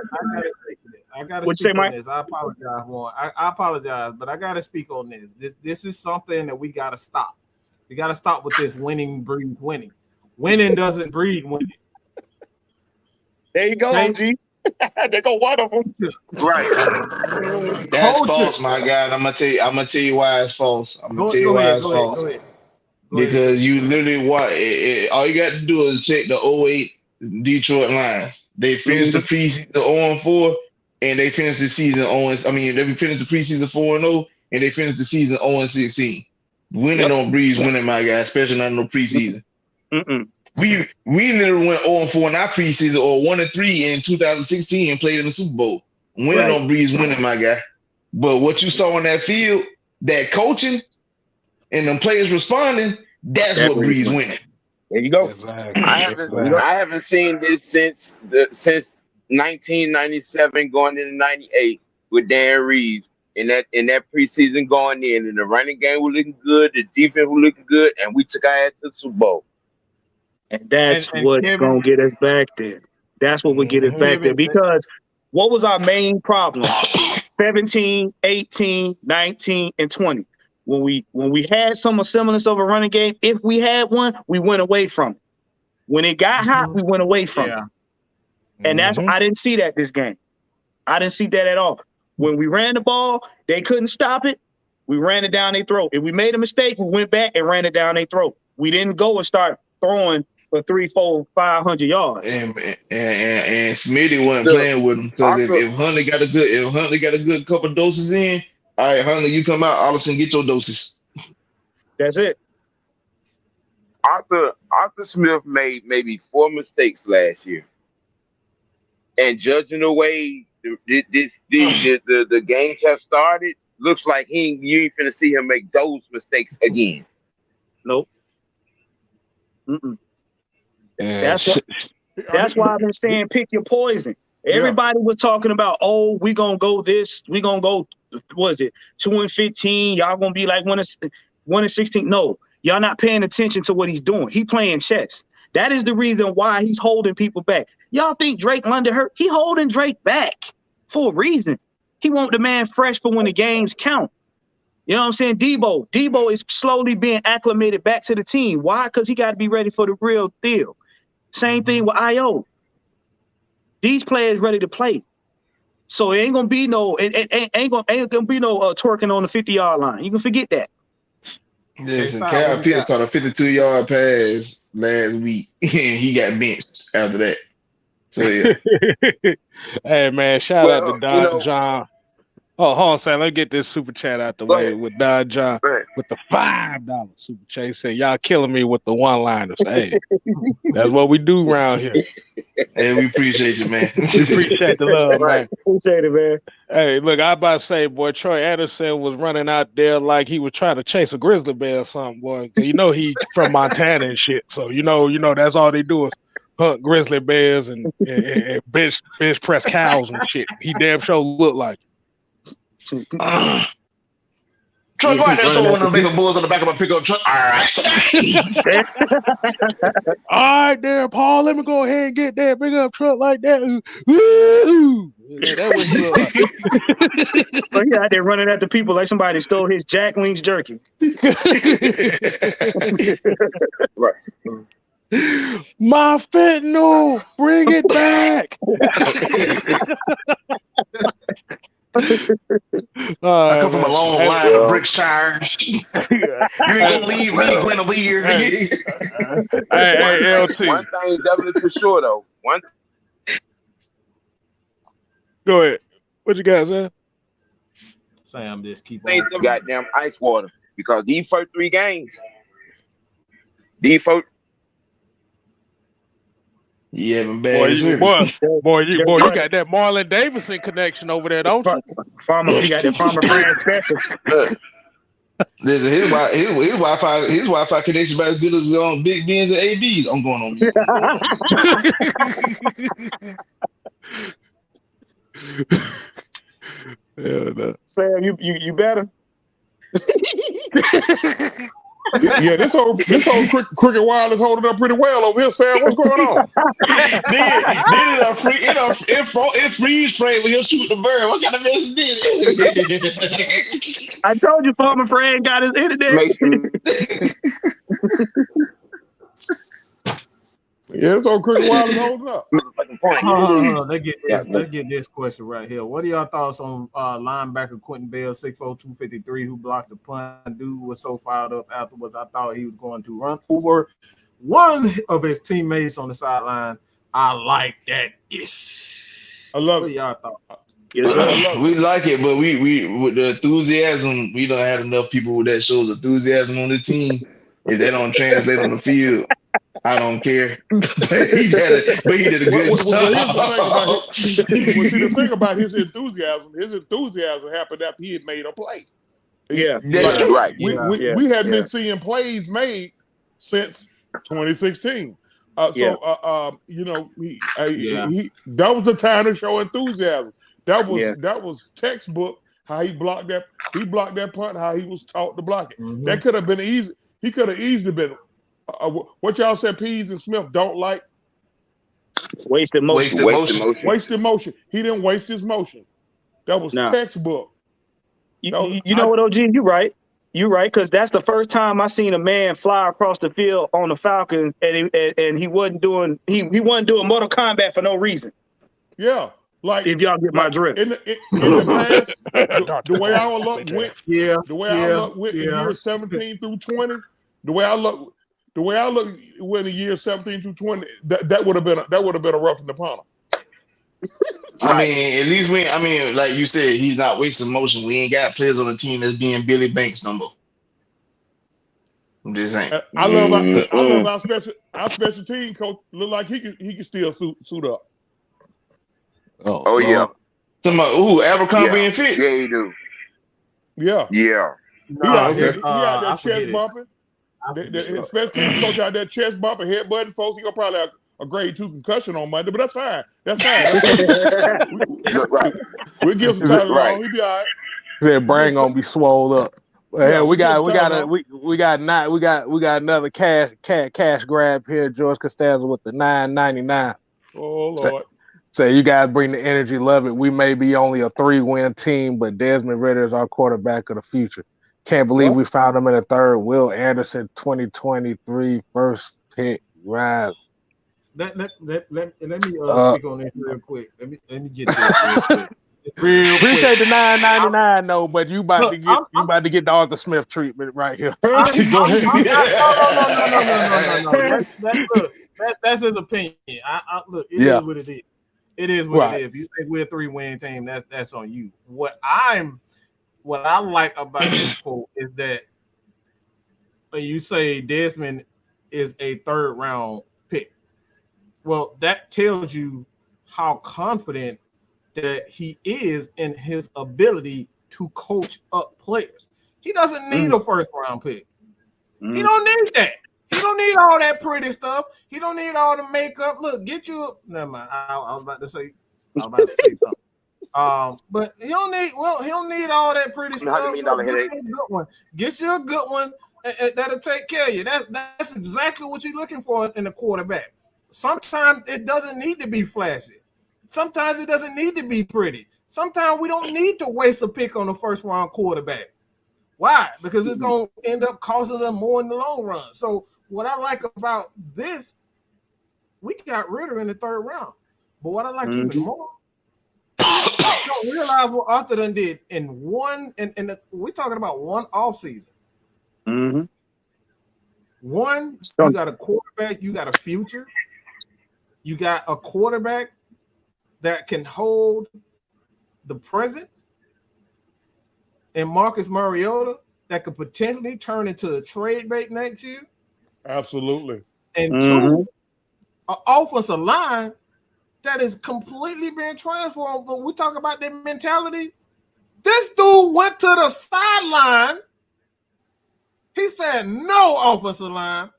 I gotta speak on this. I apologize, Juan. I apologize, but I gotta speak on this. This is something that we gotta stop. We gotta stop with this winning breeds winning. Winning doesn't breed winning. There you go, OG. They go one of them. Right. That's false, my guy. I'm gonna tell you why it's false. Go ahead. Because you literally all you got to do is check the 08 Detroit Lions. They finished the preseason 0-4. And they finished the season they finished the preseason 4-0, and they finished the season 0-16. Winning on breeze, winning, my guy, especially not in no preseason. We literally went 0-4 in our preseason, or 1-3 in 2016, and played in the Super Bowl. Winning on breeze, winning, my guy. But what you saw on that field, that coaching, and them players responding, that's what breeze winning. There you go. Exactly. I haven't seen this since 1997 going into 98 with Dan Reeves in that preseason going in, and the running game was looking good, the defense was looking good, and we took our ass to the Super Bowl. And that's what's going to get us back there. That's what will get us back there, because what was our main problem? 17, 18, 19, and 20. When we had some semblance of a running game, if we had one, we went away from it. When it got hot, we went away from it. And I didn't see that this game. I didn't see that at all. When we ran the ball, they couldn't stop it. We ran it down their throat. If we made a mistake, we went back and ran it down their throat. We didn't go and start throwing for 300, 400, 500 yards. And Smitty wasn't playing with him, because if Huntley got a good couple doses in, all right, Huntley, you come out, Allison, get your doses. That's it. Arthur Smith made maybe 4 mistakes last year. And judging the way the games have started, looks like you ain't finna see him make those mistakes again. Nope. That's why I've been saying pick your poison. Everybody was talking about, we gonna go this, we gonna go, what is it, 2-15? Y'all gonna be like 1-16? No, y'all not paying attention to what he's doing. He playing chess. That is the reason why he's holding people back. Y'all think Drake London hurt? He holding Drake back for a reason. He want the man fresh for when the games count. You know what I'm saying? Debo is slowly being acclimated back to the team. Why? Because he got to be ready for the real deal. Same thing with IO. These players ready to play. So it ain't gonna be no ain't gonna be no twerking on the 50-yard line. You can forget that. Listen, Hey, Kyle what you Pitts got? caught a 52-yard pass last week, and he got benched after that. So yeah, Hey man, shout out to Well, you Don know, John. Oh, hold on, Sam. Let's get this super chat out the go way ahead. with Don John Go ahead. with the $5 super chat. He said, "Y'all killing me with the one-liners." Hey, that's what we do around here. hey, we appreciate you, man. We appreciate the love, Right. man. Appreciate it, man. Hey, look, I about to say, boy, Troy Andersen was running out there like he was trying to chase a grizzly bear or something, boy. You know he from Montana and shit, so you know that's all they do is hunt grizzly bears and bench press cows and shit. He damn sure looked like it. Troy, go out there and throw one of them baby bulls on the back of a pickup truck. All right. All right, there, Paul. Let me go ahead and get that big up truck like that. Woo! That what he look like. So he out there running at the people like somebody stole his Jack Link's jerky. Right. My fentanyl, bring it back. I come from a long line of bricks tires. You ain't gonna leave me, Glenn, over here. Hey, LT. One thing definitely for sure though. Go ahead. What you got, Sam? Sam, just keep Thing on. the goddamn ice water because these first 3 games, these first. Yeah, man, bad. Boy, you got that Marlon Davidson connection over there, don't you? Farmer, he got that Farmer brand special. Listen, his Wi-Fi connection about as good as Big Ben's and AB's. I'm going on mute. Hell no. Sam, you better. Yeah, this whole cricket wireless holding up pretty well over here, Sam. What's going on? it freeze frame when you shoot the bird. What kind of mess is this? I told you, Farmer Fred got his internet. Yeah, this whole cricket wireless holding up. Let's get this question right here. What are y'all thoughts on linebacker Quentin Bell, 6'4", 253, who blocked the punt? Dude was so fired up afterwards. I thought he was going to run over one of his teammates on the sideline. I like that ish. I love what it. Y'all thought? We like it, but we with the enthusiasm, we don't have enough people that shows enthusiasm on the team. If they don't translate on the field, I don't care. But he did a good job. The thing about his enthusiasm happened after he had made a play. Yeah, that's right. We hadn't been seeing plays made since 2016. That was the time to show enthusiasm. That was textbook how he blocked that. He blocked that punt. How he was taught to block it. Mm-hmm. That could have been easy. He could have easily been. What y'all said? Pease and Smith don't like wasted motion. Wasted motion. He didn't waste his motion. That was textbook. You know what, OG? You're right. You're right, because that's the first time I seen a man fly across the field on the Falcons, and he wasn't doing Mortal Kombat for no reason. Yeah. Like, if y'all get my drift. In the past, the way our luck went, our luck went in years 17 through 20, the way I look when the year 17 through 20, that would have been a roughing upon him. I mean, at least like you said, he's not wasting motion. We ain't got players on the team that's being Billy Banks number. I'm just saying. I love our special team coach. Look like he can still suit up. Oh yeah. Abercrombie and Fitz. Yeah, you do. Yeah. Yeah. He out there chest bumping. The special team coach out there chest bumping, head butting folks. He gonna probably have a grade 2 concussion on Monday, but that's fine. Right. We'll give some time along. He'll be all right. Said brain gonna be swole up. Yeah, we got another cash grab here. George Costanza with the $9.99. Oh Lord. Say you guys bring the energy, love it. We may be only a 3-win team, but Desmond Ridder is our quarterback of the future. Can't believe we found him in the third. Will Andersen, 2023 first pick rise. Let me speak on this real quick. Let me get this real quick. Real quick. Appreciate the $9.99 though, but you about Look, to get I'm the Arthur Smith treatment right here. Go ahead. Go No. That's his opinion. Look, it is what it is. It is what it is. If you think we're a 3-win team, that's on you. What I like about this quote is that when you say Desmond is a 3rd round pick, well, that tells you how confident that he is in his ability to coach up players. He doesn't need a 1st round pick. He don't need that. He don't need all that pretty stuff. He don't need all the makeup. Look, get you. Never mind. I was about to say something. But he don't need. Well, he don't need all that pretty stuff. Get you a good one that'll take care of you. That's exactly what you're looking for in a quarterback. Sometimes it doesn't need to be flashy. Sometimes it doesn't need to be pretty. Sometimes we don't need to waste a pick on a 1st round quarterback. Why? Because it's going to end up costing them more in the long run. So what I like about this, we got Ridder in the 3rd round. But what I like even more, I don't realize what Arthur done did in one, and we're talking about one offseason. One, you got a quarterback, you got a future. You got a quarterback that can hold the present, and Marcus Mariota that could potentially turn into a trade bait next year. Absolutely. And 2, an offensive line that is completely being transformed. But we talk about their mentality. This dude went to the sideline. He said, no offensive line.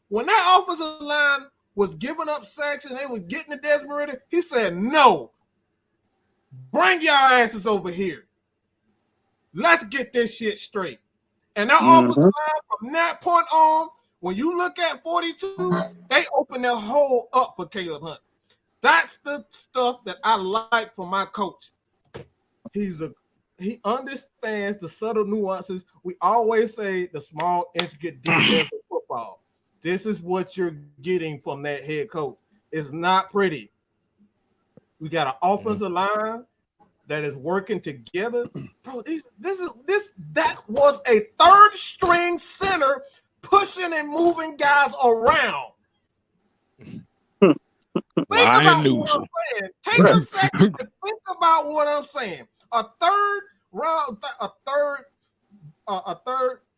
When that offensive line was giving up sacks and they was getting the Desmond Ridder, he said, no. Bring y'all asses over here. Let's get this shit straight. And that offensive line, from that point on, when you look at 42, they open their hole up for Caleb Hunt. That's the stuff that I like from my coach. He understands the subtle nuances. We always say the small, intricate details of football. This is what you're getting from that head coach. It's not pretty. We got an offensive line that is working together. Bro, that was a 3rd string center pushing and moving guys around. Think about what I'm saying. Take a second to think about what I'm saying. A third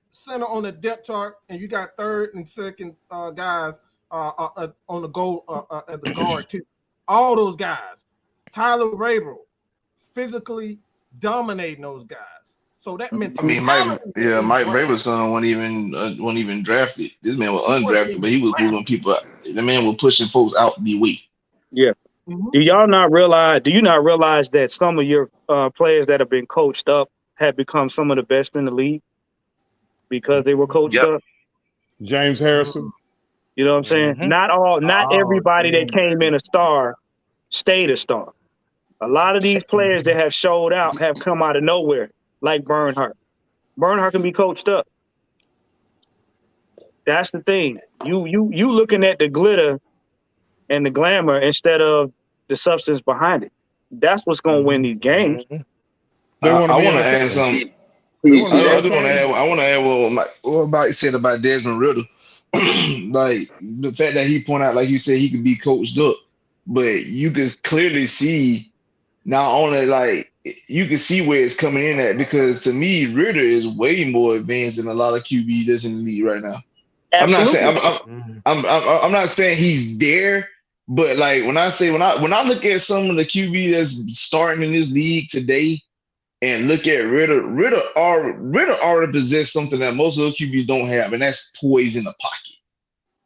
center on the depth chart, and you got 3rd and 2nd guys on the goal at the guard too. All those guys. Tyler Vrabel physically dominating those guys. So that mentality. Mike Vrabel's son wasn't even drafted. This man was undrafted, but he was moving people out. The man was pushing folks out the way. Yeah. Do you not realize that some of your players that have been coached up have become some of the best in the league because they were coached up? James Harrison. You know what I'm saying? Not everybody that came in a star stayed a star. A lot of these players that have showed out have come out of nowhere, like Bernhardt. Bernhardt can be coached up. That's the thing. You looking at the glitter and the glamour instead of the substance behind it. That's what's going to win these games. I want to add something. I want to add what Mike said about Desmond Ridder. Like the fact that he pointed out, like you said, he could be coached up, but you can clearly see not only like you can see where it's coming in at, because to me, Ridder is way more advanced than a lot of QBs that's in the league right now. Absolutely. I'm not saying he's there, but like when I look at some of the QB that's starting in this league today and look at Ridder already possesses something that most of those QBs don't have, and that's poise in the pocket.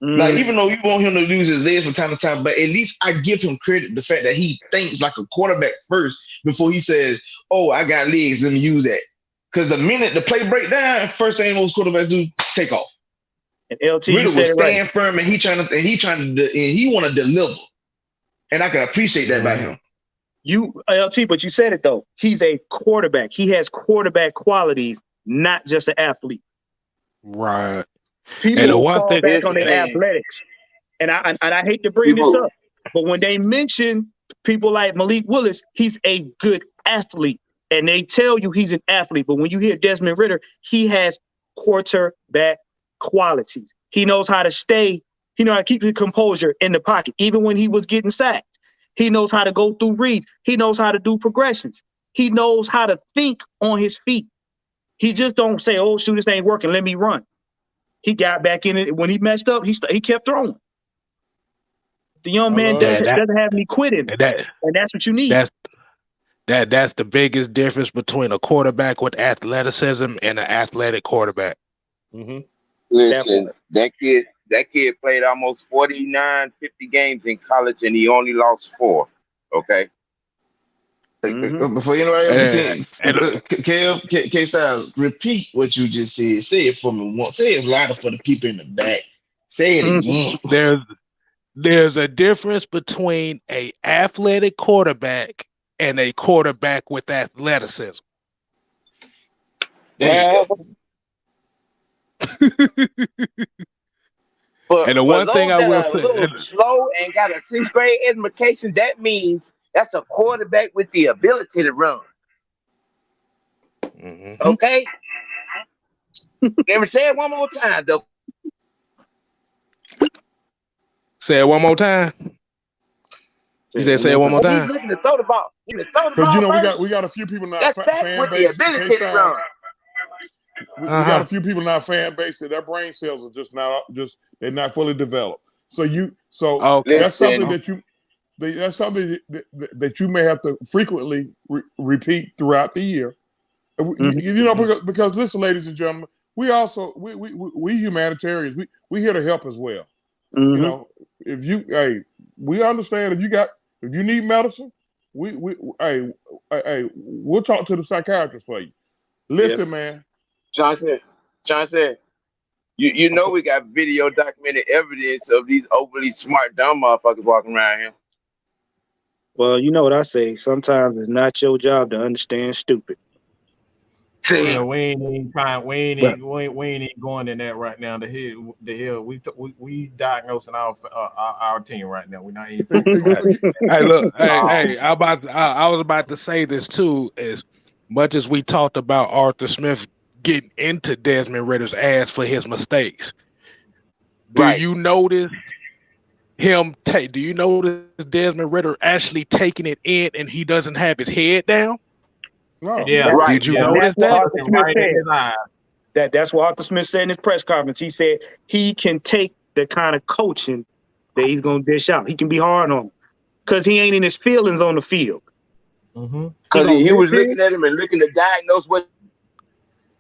Like, even though you want him to lose his legs from time to time, but at least I give him credit, the fact that he thinks like a quarterback first before he says, oh, I got legs, let me use that. Because the minute the play break down, first thing most quarterbacks do, take off. And LT, Ridder was staying firm, and he want to deliver. And I can appreciate that by him. LT, but you said it though. He's a quarterback. He has quarterback qualities, not just an athlete. Right. People fall back on their athletics, and I hate to bring this up, but when they mention people like Malik Willis, he's a good athlete, and they tell you he's an athlete. But when you hear Desmond Ridder, he has quarterback qualities. He knows how to stay. He knows how to keep his composure in the pocket, even when he was getting sacked. He knows how to go through reads. He knows how to do progressions. He knows how to think on his feet. He just don't say, "Oh, shoot, this ain't working. Let me run." He got back in it. When he messed up, he kept throwing. The young man doesn't have any quitting, and that's what you need. That's the biggest difference between a quarterback with athleticism and an athletic quarterback. Mm-hmm. Listen, that kid played almost 49, 50 games in college, and he only lost 4. Okay. Before anybody else K Styles, repeat what you just said. Say it for me once. Say it louder for the people in the back. Say it again. There's a difference between a athletic quarterback and a quarterback with athleticism. Well, and the one thing I will say, a little slow and got a 6th grade education, that means that's a quarterback with the ability to run. Mm-hmm. Okay? Let me say it one more time, though. Say it one more time. You said say it one more time. He's looking to throw the ball. Because we got a few people in our fan base. We got a few people in our fan base that their brain cells are they're not fully developed. So that's something that you may have to frequently repeat throughout the year. Because listen, ladies and gentlemen, we humanitarians, we here to help as well. Mm-hmm. We understand if you need medicine, we'll talk to the psychiatrist for you. Listen, man. Johnson, you know we got video documented evidence of these overly smart dumb motherfuckers walking around here. Well, you know what I say. Sometimes it's not your job to understand stupid. Yeah, we ain't even going in that right now. The hill. We diagnosing our team right now. We're not even. Hey, look, hey, I was about to say this too. As much as we talked about Arthur Smith getting into Desmond Ridder's ass for his mistakes, do you notice him? Do you notice Desmond Ridder actually taking it in, and he doesn't have his head down? No. Yeah, Did you notice that? That's what Arthur Smith said in his press conference. He said he can take the kind of coaching that he's gonna dish out. He can be hard on him because he ain't in his feelings on the field. Because he was looking at him and looking to diagnose what.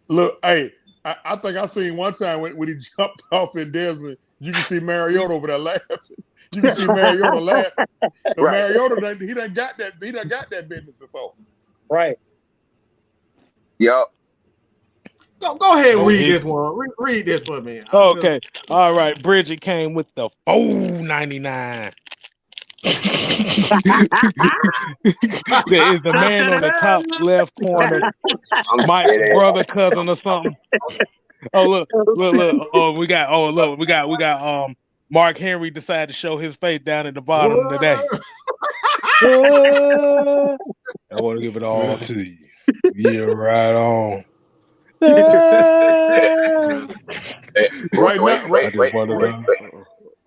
Look, hey, I think I seen one time when he jumped off in Desmond, you can see Mariota over there laughing. You can see Mariota laughing. Mariota, he done got that business before. Right. Yup. Go ahead and read this one. Read this for me. Okay. All right. Bridget came with the $4.99. There is the man on the top left corner, Mike's brother, cousin, or something. Look. We got Mark Henry decided to show his face down at the bottom today. I want to give it all to you. Yeah, right on.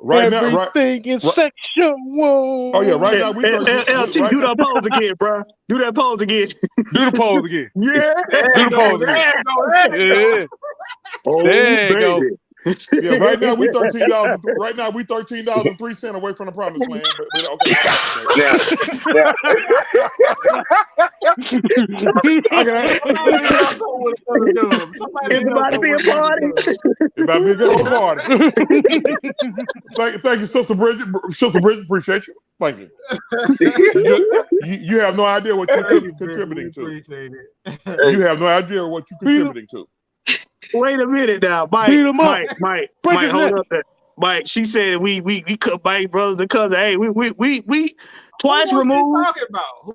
Everything is sexual. Oh yeah, right now we LT, do that pose again, bro. Do that pose again. Do the pose again. Yeah. Do the pose again. There you go. Yeah, right now we $13. Right now we $13.03 away from the promised land. But okay. It's about to be a party. It's about to be a good party. Thank you, Sister Bridget. Sister Bridget, appreciate you. Thank you. You have no idea what you're contributing to. You have no idea what you're contributing to. Wait a minute now, Mike, hold up there. Mike, she said we could Mike brothers and cousins. Hey, we twice removed.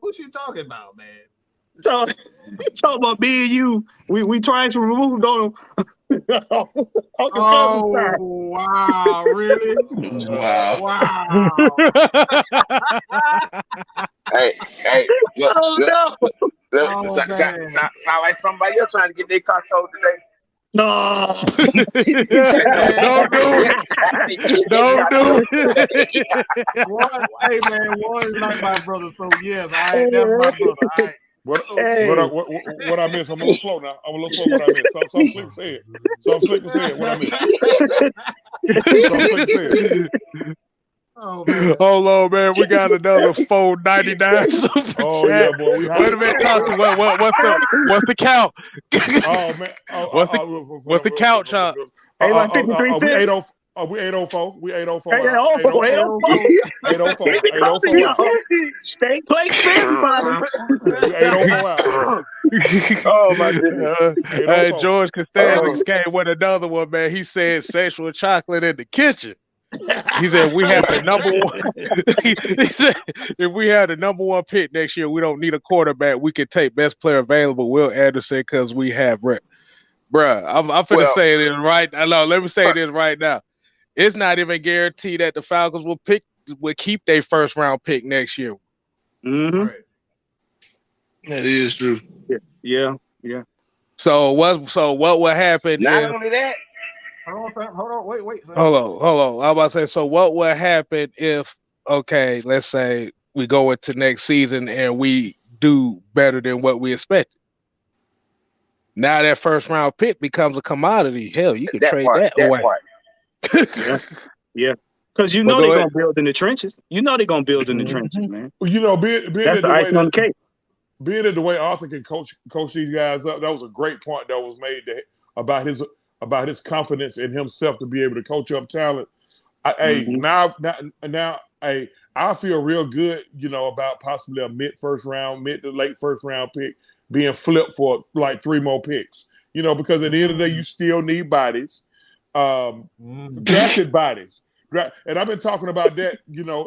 Who's she talking about, man? Talking about me and you. We twice removed on them. Oh wow, really? Wow. Hey, Sound like somebody else trying to get their car sold today. No. Don't do it. Don't do it. Hey man, Warren is like my brother, so yes, that's my brother. All right. What I missed? I'm a little slow now. I'm a little slow. What I missed? Some slick said. Some slick said. What I missed? Some slick said. Oh, man. Hold on, man. We got another 499. Oh yeah, boy. Wait a minute, Chauncey. What's the count? Oh man. What's the count, Chauncey? Hey, like 53 cents. We 804. We 804. 804. Stay play spin, Bobby. 804 out. Oh my goodness. Hey, George Costanza came with another one, man. He said sexual chocolate in the kitchen. He said we have the number one. He said if we have the number one pick next year, we don't need a quarterback. We can take best player available, Will Andersen, because we have Bruh, I'm finna say this right. Let me say this right now. It's not even guaranteed that the Falcons will keep their first round pick next year. Mm-hmm. Right. That is true. Yeah. So what would happen? Not only that. Hold on, wait. Hold on. I was about to say, so what would happen if, okay, let's say we go into next season and we do better than what we expected? Now that first round pick becomes a commodity. Hell, you can trade that away. Yeah. Because you know they're going to build in the trenches. You know they're going to build in the trenches, man. You know, being that's the icing on the cake. Being that the way Arthur can coach these guys up, that was a great point that was made about his confidence in himself to be able to coach up talent. Now, I feel real good, about possibly a mid to late first round pick being flipped for like 3 more picks. Because at the end of the day, you still need bodies, drafted bodies. And I've been talking about that,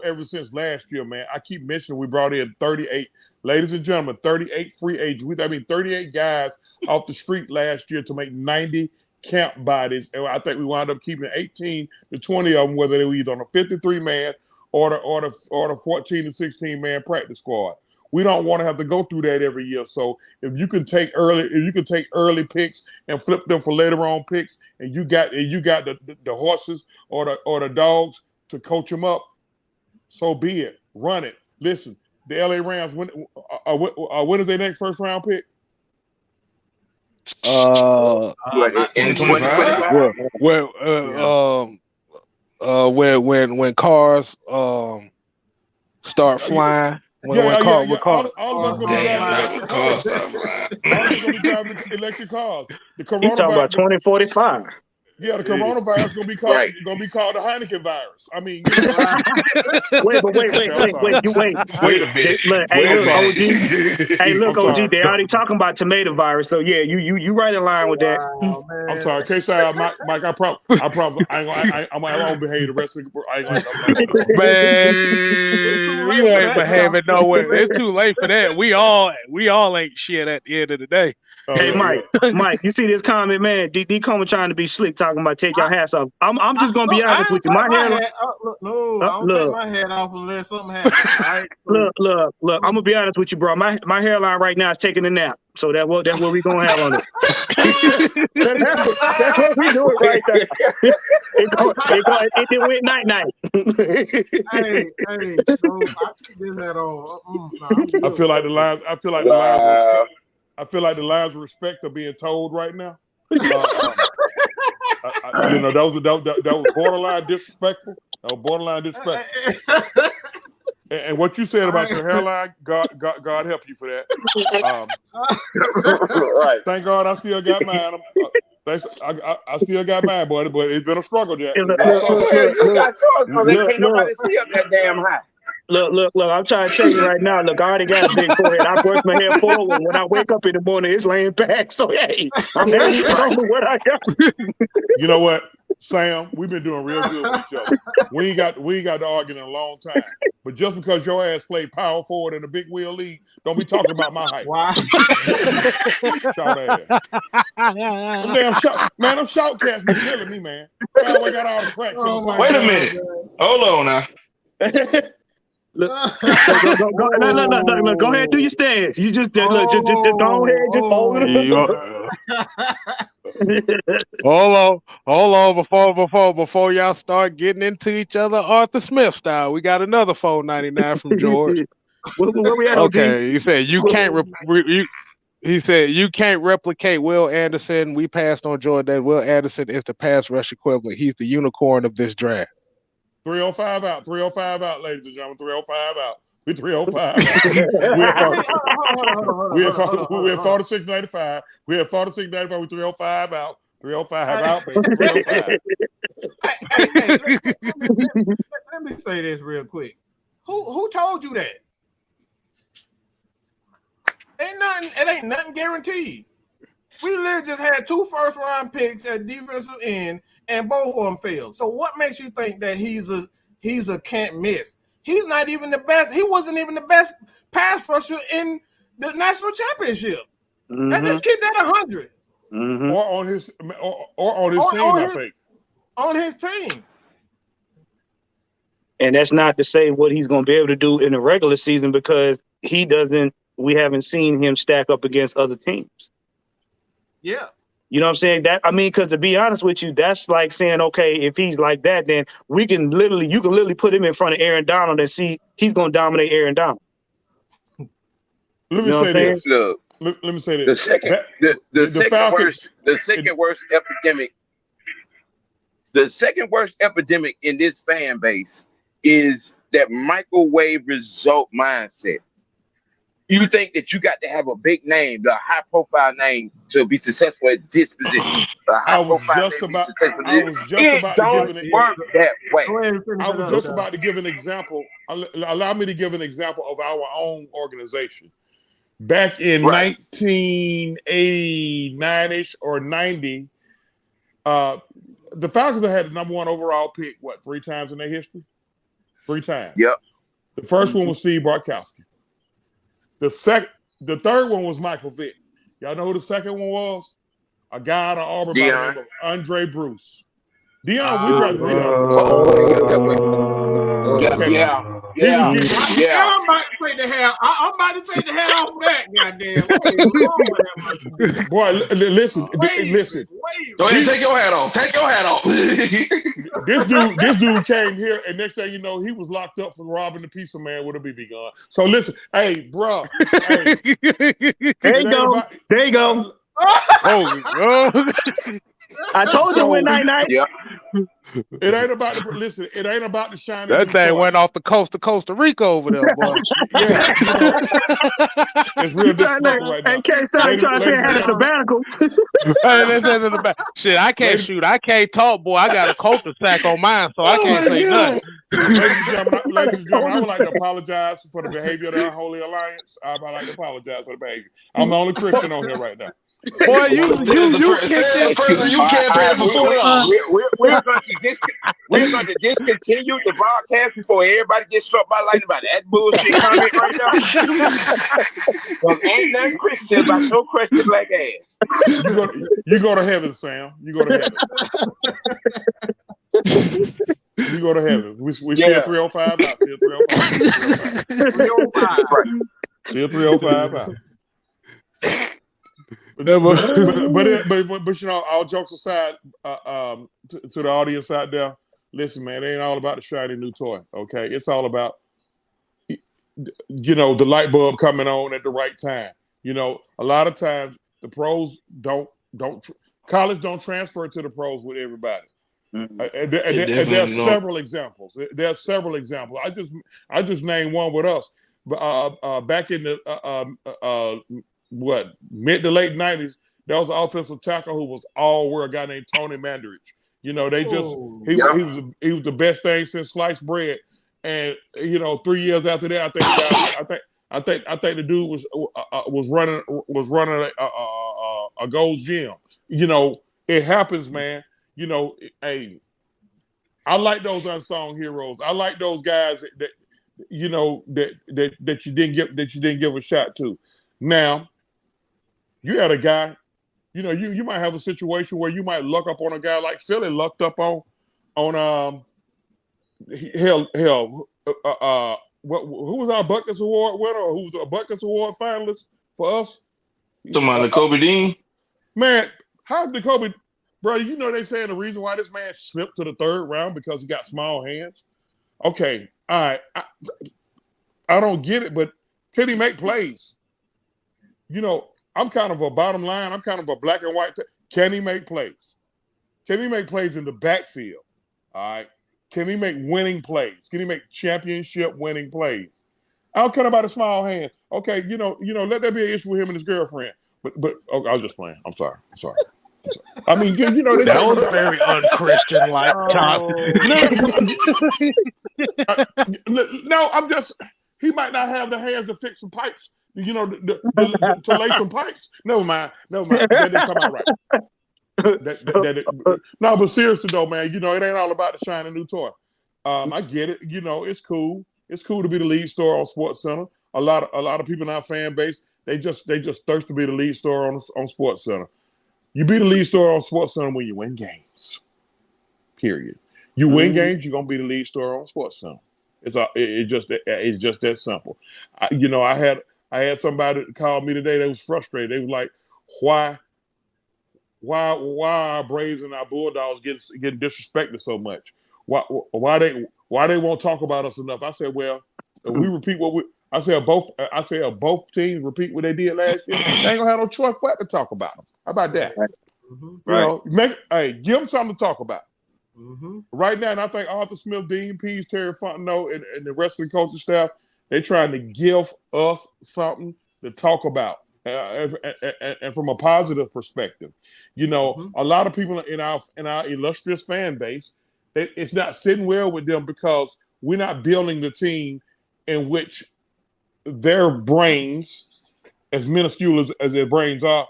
ever since last year, man. I keep mentioning we brought in 38, ladies and gentlemen, 38 free agents. 38 guys off the street last year to make 90 camp bodies. And I think we wound up keeping 18 to 20 of them, whether they were either on a 53-man or the 14 to 16-man practice squad. We don't want to have to go through that every year. So if you can take early picks and flip them for later on picks, and you got the horses or the dogs to coach them up, so be it. Run it. Listen, the LA Rams when is their next first round pick? In 25. When cars start flying. All of us going to be driving electric cars. The coronavirus. You talking about 2045? Yeah, the coronavirus is gonna be called the Heineken virus. I mean, wait a minute. Look, OG. They already talking about tomato virus. So yeah, you right in line with that. Wow, I'm sorry, K-Side, Mike. I promise. I'm gonna behave the rest of the. Man, you ain't behaving nowhere. It's too late for that. We all ain't shit at the end of the day. Hey, Mike, you see this comment, man? D Coleman trying to be slick, talking about take your hats off. I'm just gonna be honest with you. My hair, I don't take my head off unless something happens. Right? Look. I'm gonna be honest with you, bro. My hairline right now is taking a nap, so that's what we gonna have on it. that's what we doing right now. It went night. Hey, I keep this hat on. I feel like the lines of respect are being told right now. That was borderline disrespectful. And what you said about your hairline, God help you for that. Right. Thank God I still got mine. I still got mine, buddy, but it's been a struggle, Jack. You got yours, because can't nobody see up that damn high. Look, I'm trying to tell you right now, look, I already got a big forehead. I brush my hair forward. When I wake up in the morning, it's laying back. So, hey, I'm happy with what I got. You know what, Sam? We've been doing real good with each other. We ain't got to argue in a long time. But just because your ass played power forward in the big wheel league, don't be talking about my height. Wow. Shout ass. Them shout cats be killing me, man. I got all the cracks. Wait a minute. Hold on now. Look, go ahead, do your stance. You just go ahead, just fold it. Hold on, before y'all start getting into each other, Arthur Smith style. We got another $4.99 from George. Where we at? Okay, he said you can't. He said you can't replicate Will Anderson. We passed on Jordan. Will Anderson is the pass rush equivalent. He's the unicorn of this draft. 305 out. 305 out, ladies and gentlemen. 305 out. We 305 out. We had 46.95. We had 46.95. We 305 out. 305 out, baby. 305. Let me say this real quick. Who told you that? It ain't nothing guaranteed. We literally just had 2 first-round picks at defensive end, and both of them failed. So what makes you think that he's a can't miss? He's not even the best. He wasn't even the best pass rusher in the national championship. Mm-hmm. That just kicked at 100. Mm-hmm. Or on his team, I think. On his team. And that's not to say what he's going to be able to do in the regular season, because we haven't seen him stack up against other teams. Yeah. You know what I'm saying? Because to be honest with you, that's like saying, okay, if he's like that, then you can literally put him in front of Aaron Donald and see he's going to dominate Aaron Donald. Let me say this. Let me say this. The second worst epidemic in this fan base is that microwave result mindset. You think that you got to have a big name, a high-profile name, to be successful at this position. I was just about to give an example. Allow me to give an example of our own organization. Back in 1989-ish or 90, the Falcons had the number 1 overall pick, 3 times in their history? 3 times. Yep. The first one was Steve Bartkowski. The third one was Michael Vick. Y'all know who the second one was? A guy out of Auburn by the name of Andre Bruce. Deion, we drafted Deion. Yeah. I'm about to take the hat. I'm about to take the hat off of that. Goddamn. Boy, listen. Go ahead, take your hat off. Take your hat off. This dude came here, and next thing you know, he was locked up for robbing the pizza man with a BB gun. So listen, hey, bro. Hey, there you go. I told you win night. Yeah. It ain't about the shiny. That thing went off the coast of Costa Rica over there, boy. Yeah, it's real disrespectful right now. And can't stop trying to say I had a sabbatical. Shit, I can't shoot. I can't talk, boy. I got a culture sack on mine, so I can't say nothing. Ladies and gentlemen, I would like to apologize for the behavior of the Unholy Alliance. I would like to apologize for the behavior. I'm the only Christian on here right now. Boy, you can't pay for $40. We're going to discontinue the broadcast before everybody gets struck by lightning by that bullshit comment right now. Because ain't nothing Christian about no Christian black ass. You go to heaven, Sam. You go to heaven. You go to heaven. We still 305 out. Still 305. Still 305 out. But you know, all jokes aside, to the audience out there, listen, man, it ain't all about the shiny new toy. Okay, it's all about, you know, the light bulb coming on at the right time. You know, a lot of times the pros college don't transfer to the pros with everybody. Mm-hmm. And there are several examples. There are several examples. I just named one with us. But back in the mid to late 90s, there was an offensive tackle who was all world, a guy named Tony Mandarich. You know, he was the best thing since sliced bread. And you know, 3 years after that, I think the dude was running a Gold's Gym. You know, it happens, man. You know, hey, I like those unsung heroes. I like those guys that you know that you didn't give a shot to. Now, you had a guy, you know, you might have a situation where you might luck up on a guy like Philly lucked up on who was our Buckets Award winner, or who was a Buckets Award finalist for us? Talking about Kobe Dean. Man, how did Kobe, bro? You know they saying the reason why this man slipped to the third round because he got small hands. Okay, all right. I don't get it, but can he make plays? You know, I'm kind of a bottom line. I'm kind of a black and white. Can he make plays? Can he make plays in the backfield? All right. Can he make winning plays? Can he make championship winning plays? I don't care about a small hand. Okay, you know, let that be an issue with him and his girlfriend. But okay, I was just playing. I'm sorry. I mean, you know, that was very unchristian like. No, I'm just. He might not have the hands to fix some pipes. You know, to lay some pipes. Never mind. That didn't come out right. No, but seriously though, man, you know, it ain't all about the shiny new toy. I get it. You know, it's cool. It's cool to be the lead story on SportsCenter. A lot of people in our fan base, they just thirst to be the lead story on SportsCenter. You be the lead story on SportsCenter when you win games. Period. You win games, you're gonna be the lead story on SportsCenter. It's just that simple. I had somebody call me today that was frustrated. They was like, why are our Braves and our Bulldogs getting disrespected so much? Why they won't talk about us enough? I said, well, if we repeat I said both teams repeat what they did last year, they ain't gonna have no choice but to talk about them. How about that? Right. You know, give them something to talk about. Mm-hmm. Right now, and I think Arthur Smith, Dean Pease, Terry Fontenot, and the rest of the coaching staff, they're trying to give us something to talk about, and from a positive perspective. You know, a lot of people in our illustrious fan base, it's not sitting well with them because we're not building the team in which their brains, as minuscule as their brains are,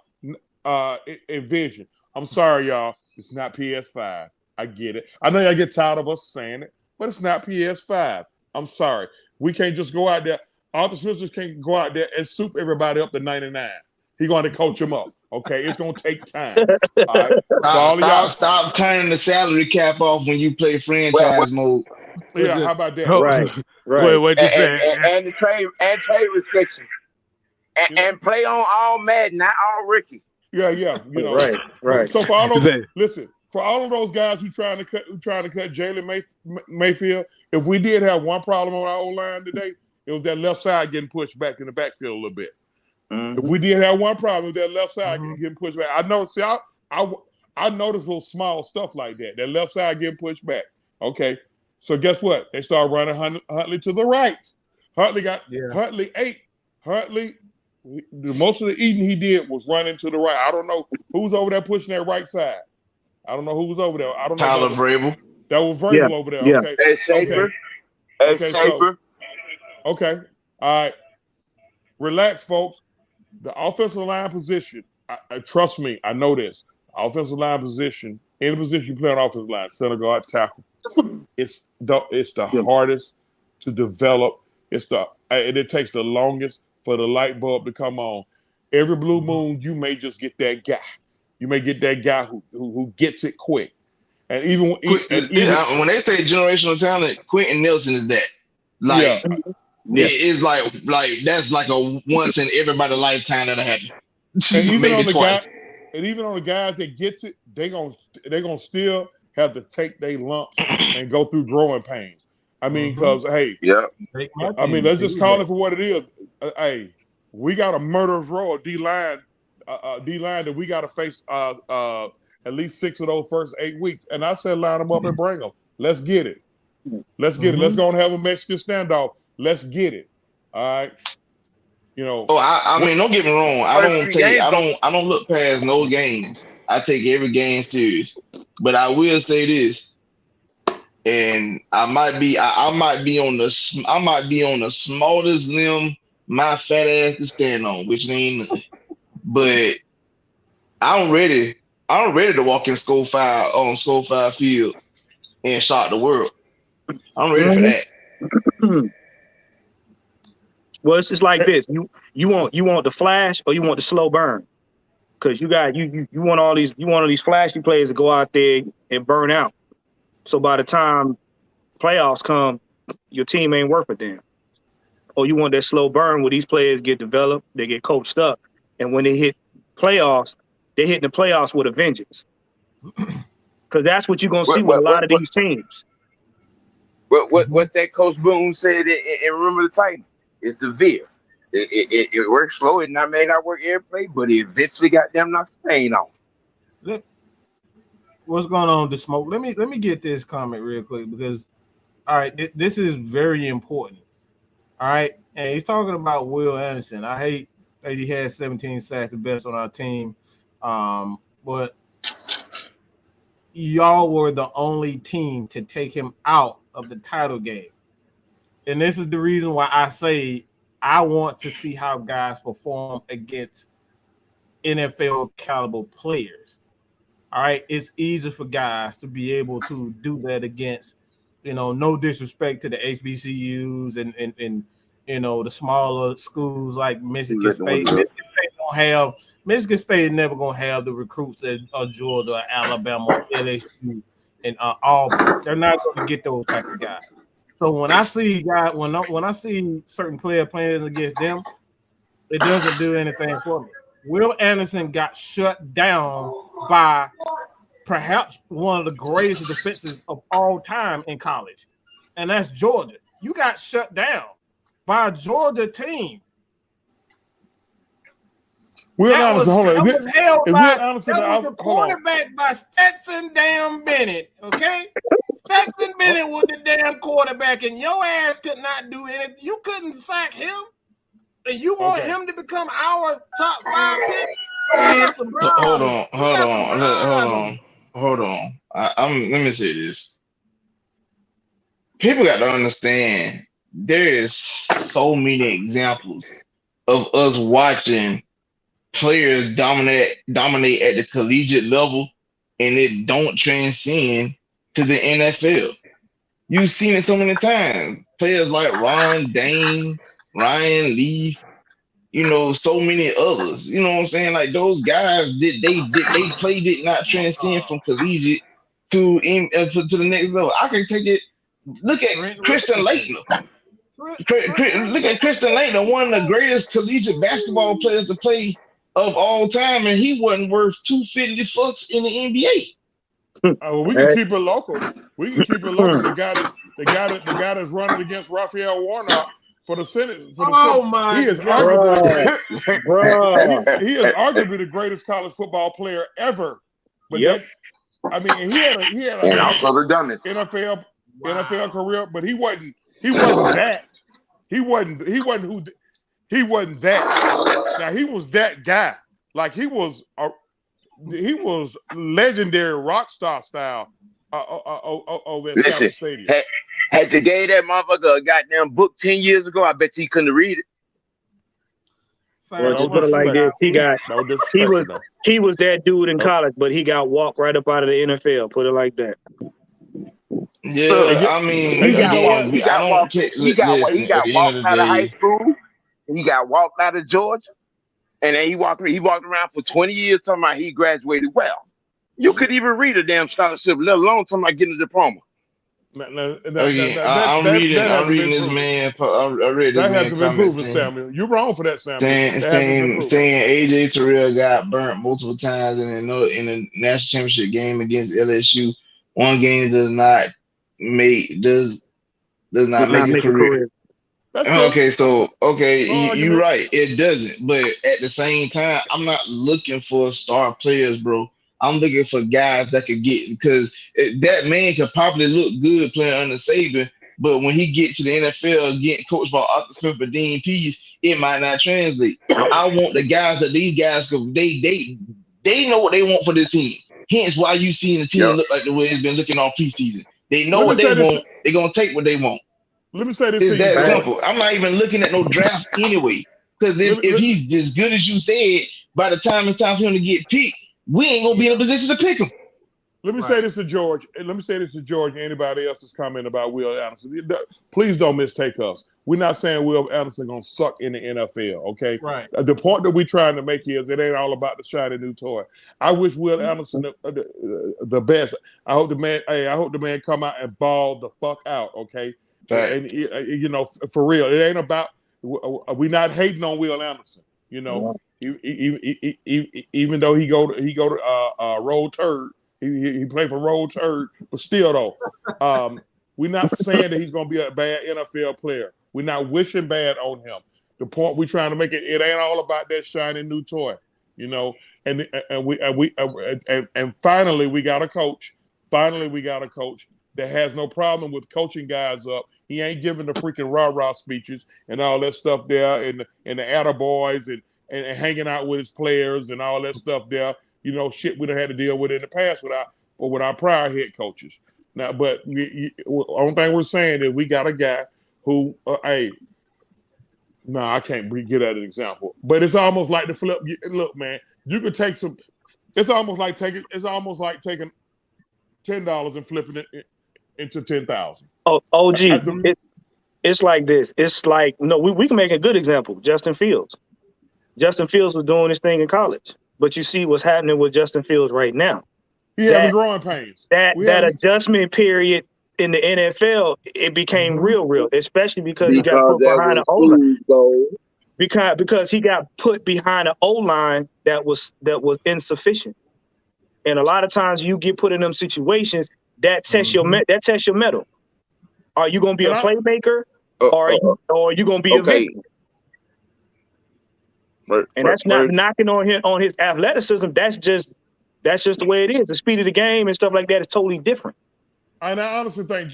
envision. I'm sorry, y'all. It's not PS5. I get it. I know y'all get tired of us saying it, but it's not PS5. I'm sorry. We can't just go out there. Arthur Smith just can't go out there and soup everybody up to 99. He's going to coach them up. Okay, it's going to take time. All right? Stop turning the salary cap off when you play franchise mode. Yeah, how about that? Right. What you saying? And the trade restrictions. And play on all Madden, not all Ricky. Yeah. You know. Right. So for all those, listen, for all of those guys who trying to cut Jalen Mayfield, if we did have one problem on our O-line today, it was that left side getting pushed back in the backfield a little bit. If we did have one problem, it was that left side getting pushed back. I know. See, I noticed little small stuff like that. That left side getting pushed back. Okay, so guess what? They start running Huntley to the right. Huntley ate. Huntley. Most of the eating he did was running to the right. I don't know who's over there pushing that right side. I don't know who was over there. I don't know. Tyler Vrabel. That was Vrabel over there. Yeah. Okay. Okay. All right. Relax, folks. The offensive line position. Trust me, I know this. Offensive line position. Any position you play on offensive line, center guard, tackle. It's the hardest to develop. And it takes the longest for the light bulb to come on. Every blue moon, you may just get that guy. You may get that guy who gets it quick. And even when they say generational talent, Quentin Nelson is that. Like, it is like that's like a once in everybody lifetime that'll happen. And even maybe on the twice. and even on the guys that gets it, they're gonna still have to take their lumps and go through growing pains. I mean, because let's just call it for what it is. Hey, we got a murderer's row of D line that we got to face at least 6 of those first 8 weeks. And I said, line them up and bring them. Let's get it. Let's get it. Let's go and have a Mexican standoff. Let's get it. All right. You know. Oh, I mean, don't get me wrong. I don't look past no games. I take every game serious. But I will say this, and I might be on the smallest limb my fat ass to stand on, which ain't nothing. But I'm ready to walk in Schofield Field and shock the world. I'm ready for that. Well, it's just like this. You want the flash or you want the slow burn? Because you want all these flashy players to go out there and burn out. So by the time playoffs come, your team ain't worth a damn. or you want that slow burn where these players get developed, they get coached up, and when they hit playoffs, they hit the playoffs with a vengeance. Because that's what you're gonna see with a lot of these teams. What that Coach Boone said in Remember the Titans? It's a veer. It works slow. It may not work every play, but it eventually got them not staying on. What's going on, the smoke? Let me get this comment real quick because, all right, this is very important. All right, and he's talking about Will Anderson. I hate that he had 17 sacks, the best on our team, but y'all were the only team to take him out of the title game, and this is the reason why I say I want to see how guys perform against NFL caliber players. All right, it's easy for guys to be able to do that against, no disrespect to the HBCUs and the smaller schools like Michigan State. Michigan State is never gonna have the recruits that Georgia, or Alabama, or LSU, and Auburn. They're not gonna get those type of guys. So when I see guys, when I see certain players against them, it doesn't do anything for me. Will Anderson got shut down by perhaps one of the greatest defenses of all time in college, and that's Georgia. You got shut down by a Georgia team. Will Anderson, hold on. That was a quarterback by Stetson damn Bennett, okay? Stetson Bennett was the damn quarterback, and your ass could not do anything. You couldn't sack him. And you want him to become our top 5 pick? Hold on. Let me say this. People got to understand there is so many examples of us watching players dominate at the collegiate level, and it don't transcend to the NFL. You've seen it so many times. Players like Ron Dane, Ryan Leaf, so many others. You know what I'm saying? Like those guys did not transcend from collegiate to the next level. I can take it. Look at Christian Laettner. Look at Christian Laettner, one of the greatest collegiate basketball players to play of all time, and he wasn't worth $250 in the NBA. Well, we can keep it local. The guy that's running against Raphael Warnock for the Senate. My he is God. he is arguably the greatest college football player ever. But he had and also the dumbest NFL career, but he wasn't that. He wasn't that. Now he was that guy. Like he was legendary rock star style over at South Stadium. Had you gave that motherfucker a goddamn book 10 years ago, I bet he couldn't read it. Well, just put it like this: he was that dude in college, but he got walked right up out of the NFL. Put it like that. Yeah, I mean, he got walked out of high school. He got walked out of Georgia, and then he walked around for 20 years talking about he graduated well. You could even read a damn scholarship, let alone talking about getting a diploma. I'm reading this man. I read this man comment saying, you're wrong for that, Samuel. Saying AJ Terrell got burnt multiple times in the national championship game against LSU. One game does not make a career. You're right. It doesn't. But at the same time, I'm not looking for star players, bro. I'm looking for guys that could get, because that man could probably look good playing under Saban, but when he get to the NFL getting coached by Arthur Smith and Dean Pease, it might not translate. I want the guys that these guys they know what they want for this team. Hence why you seen the team look like the way it's been looking all preseason. They know what they want. They're gonna take what they want. Let me say this. It's that simple. I'm not even looking at no draft anyway. Because if he's as good as you said, by the time it's time for him to get picked, we ain't gonna be in a position to pick him. Let me say this to George. And anybody else is commenting about Will Anderson. Please don't mistake us. We're not saying Will Anderson gonna suck in the NFL, okay? Right. The point that we're trying to make is it ain't all about the shiny new toy. I wish Will Anderson the best. I hope the man come out and ball the fuck out, okay? Right. And for real, it ain't about we not hating on Will Anderson. You know, even though he go to Roll Turd, he played for Roll Turd, but still though, we're not saying that he's going to be a bad NFL player. We're not wishing bad on him. The point we're trying to make it ain't all about that shiny new toy, you know. And finally we got a coach. Finally we got a coach that has no problem with coaching guys up. He ain't giving the freaking rah-rah speeches and all that stuff there, and the attaboys and hanging out with his players and all that stuff there. You know, shit we done had to deal with in the past with our prior head coaches. Now, but the only thing we're saying is we got a guy who, I can't get at an example, but it's almost like the flip. Look, man, you could take some. It's almost like taking $10 and flipping it into 10,000. Oh, OG, it's like this. It's like we can make a good example. Justin Fields. Justin Fields was doing his thing in college, but you see what's happening with Justin Fields right now. He having growing pains. That adjustment period in the NFL, it became real, especially because he got put behind an O-line. Because he got put behind an O-line that was insufficient. And a lot of times you get put in them situations that tests your mettle. Are you going to be a playmaker, or are you going to be a victim? And that's not knocking on his athleticism. That's just the way it is. The speed of the game and stuff like that is totally different. And I honestly think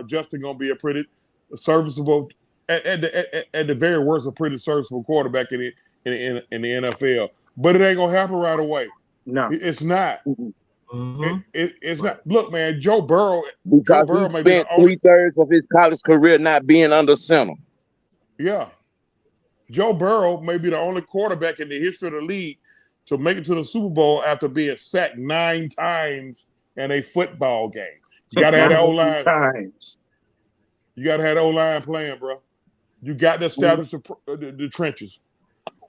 Justin gonna be a pretty serviceable, at the very worst, a pretty serviceable quarterback in the NFL. But it ain't gonna happen right away. No, it's not. Mm-hmm. It's not. Look, man, Joe Burrow. He spent 3/3 of his college career not being under center. Yeah, Joe Burrow may be the only quarterback in the history of the league to make it to the Super Bowl after being sacked 9 times in a football game. You gotta have that O-line. You gotta have the O-line playing, bro. You got to establish the trenches.